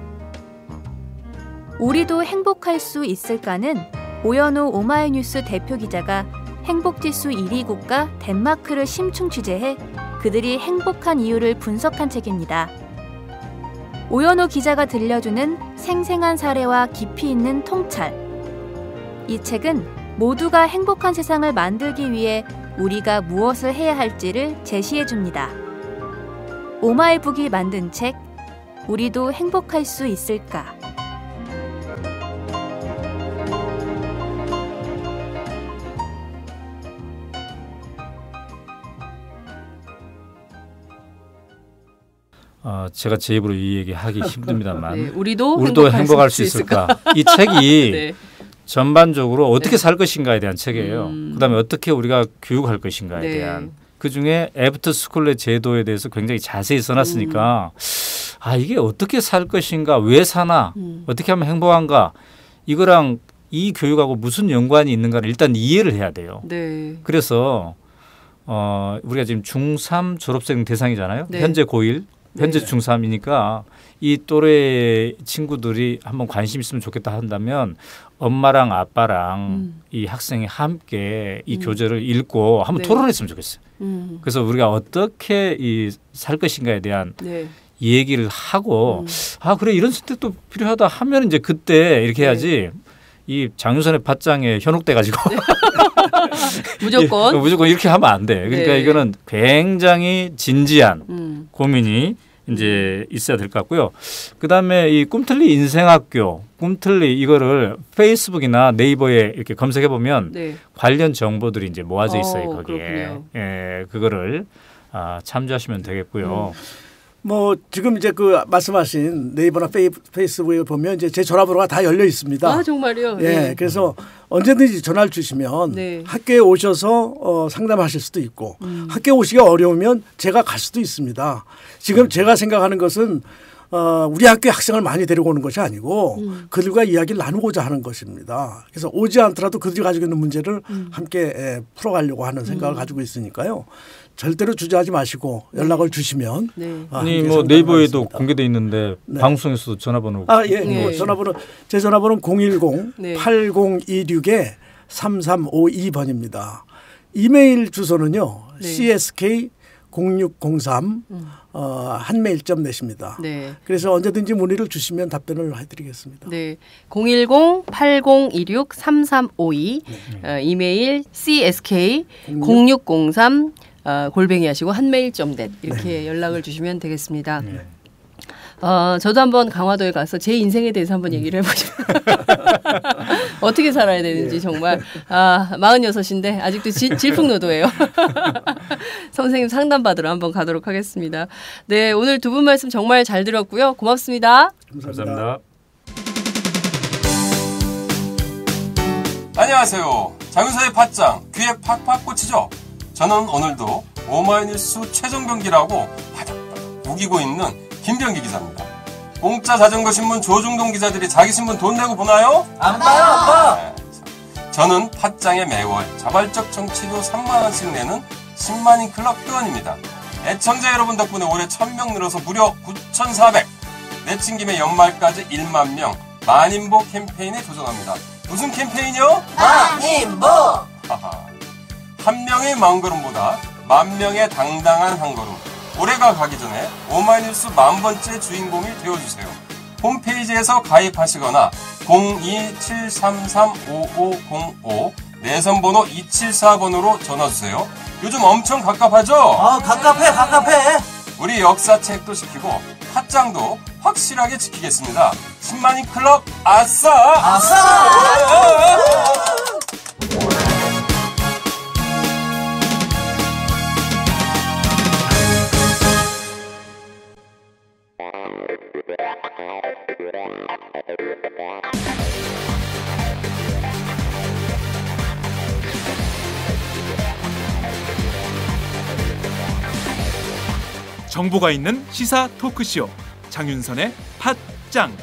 우리도 행복할 수 있을까는 오연우 오마이뉴스 대표 기자가 행복지수 1위 국가 덴마크를 심층 취재해 그들이 행복한 이유를 분석한 책입니다. 오연우 기자가 들려주는 생생한 사례와 깊이 있는 통찰. 이 책은 모두가 행복한 세상을 만들기 위해 우리가 무엇을 해야 할지를 제시해 줍니다. 오마이북이 만든 책, 우리도 행복할 수 있을까? 제가 제 입으로 이 얘기 하기 힘듭니다만 네, 우리도 행복할 수 있을까? 이 책이 네. 전반적으로 어떻게 살 것인가에 대한 책이에요. 그다음에 어떻게 우리가 교육할 것인가에 네. 대한 그중에 애프터 스쿨의 제도에 대해서 굉장히 자세히 써놨으니까 이게 어떻게 살 것인가, 왜 사나, 어떻게 하면 행복한가 이거랑 이 교육하고 무슨 연관이 있는가를 일단 이해를 해야 돼요. 네. 그래서 우리가 지금 중3 졸업생 대상이잖아요. 네. 현재 고1, 현재 네. 중3이니까 이 또래 친구들이 한번 관심 있으면 좋겠다 한다면 엄마랑 아빠랑 이 학생이 함께 이 교재를 읽고 한번 네. 토론했으면 좋겠어요. 그래서 우리가 어떻게 살 것인가에 대한 네. 얘기를 하고 그래 이런 선택도 필요하다 하면 이제 그때 이렇게 해야지 이 장윤선의 밭장에 현혹돼 가지고 무조건 이렇게 하면 안 돼. 그러니까 네. 이거는 굉장히 진지한 고민이 이제 있어야 될 것 같고요. 그다음에 이 꿈틀리 인생학교, 꿈틀리 이거를 페이스북이나 네이버에 이렇게 검색해 보면 네. 관련 정보들이 이제 모아져 있어요. 거기에. 그렇군요. 그거를 참조하시면 되겠고요. 뭐 지금 이제 그 말씀하신 네이버나 페이스북에 보면 이제 제 전화번호가 다 열려 있습니다. 정말요? 예, 네. 그래서 언제든지 전화를 주시면 네. 학교에 오셔서 상담하실 수도 있고 학교에 오시기가 어려우면 제가 갈 수도 있습니다. 지금 제가 생각하는 것은 우리 학교에 학생을 많이 데리고 오는 것이 아니고 그들과 이야기를 나누고자 하는 것입니다. 그래서 오지 않더라도 그들이 가지고 있는 문제를 함께 풀어가려고 하는 생각을 가지고 있으니까요. 절대로 주저하지 마시고 연락을 주시면 아니 뭐 네이버에도 공개돼 있는데 방송에서도 전화번호 예. 전화번호 제 전화번호는 010-8026-3352번입니다. 이메일 주소는요. csk0603 한메일.net입니다. 네. 그래서 언제든지 문의를 주시면 답변을 해드리겠습니다. 네, 010-8026-3352 이메일 csk0603 골뱅이 하시고 한메일.net 이렇게 연락을 주시면 되겠습니다. 저도 한번 강화도에 가서 제 인생에 대해서 한번 얘기를 해보죠. 어떻게 살아야 되는지 정말 46인데 아직도 질풍노도예요. 선생님 상담받으러 한번 가도록 하겠습니다. 네, 오늘 두 분 말씀 정말 잘 들었고요. 고맙습니다. 감사합니다. 안녕하세요. 장윤서의 팟짱 귀에 팍팍 꽂히죠. 저는 오늘도 오마이뉴스 최종병기라고 바닥바닥 우기고 있는 김병기 기자입니다. 공짜 자전거 신문 조중동 기자들이 자기 신문 돈 내고 보나요? 안 봐요, 안 봐. 네. 저는 팟짱에 매월 자발적 정치료 3만 원씩 내는 10만인 클럽 회원입니다. 애청자 여러분 덕분에 올해 1000명 늘어서 무려 9,400. 내친 김에 연말까지 1만 명 만인보 캠페인에 도전합니다. 무슨 캠페인이요? 만인보! 한 명의 마음걸음보다 만 명의 당당한 한 걸음. 올해가 가기 전에 오마이뉴스 10,000번째 주인공이 되어주세요. 홈페이지에서 가입하시거나 027335505 내선번호 274번으로 전화주세요. 요즘 엄청 갑갑하죠? 갑갑해. 우리 역사책도 시키고 팟짱도 확실하게 지키겠습니다. 10만인 클럽 아싸! 정보가 있는 시사 토크쇼 장윤선의 팟짱.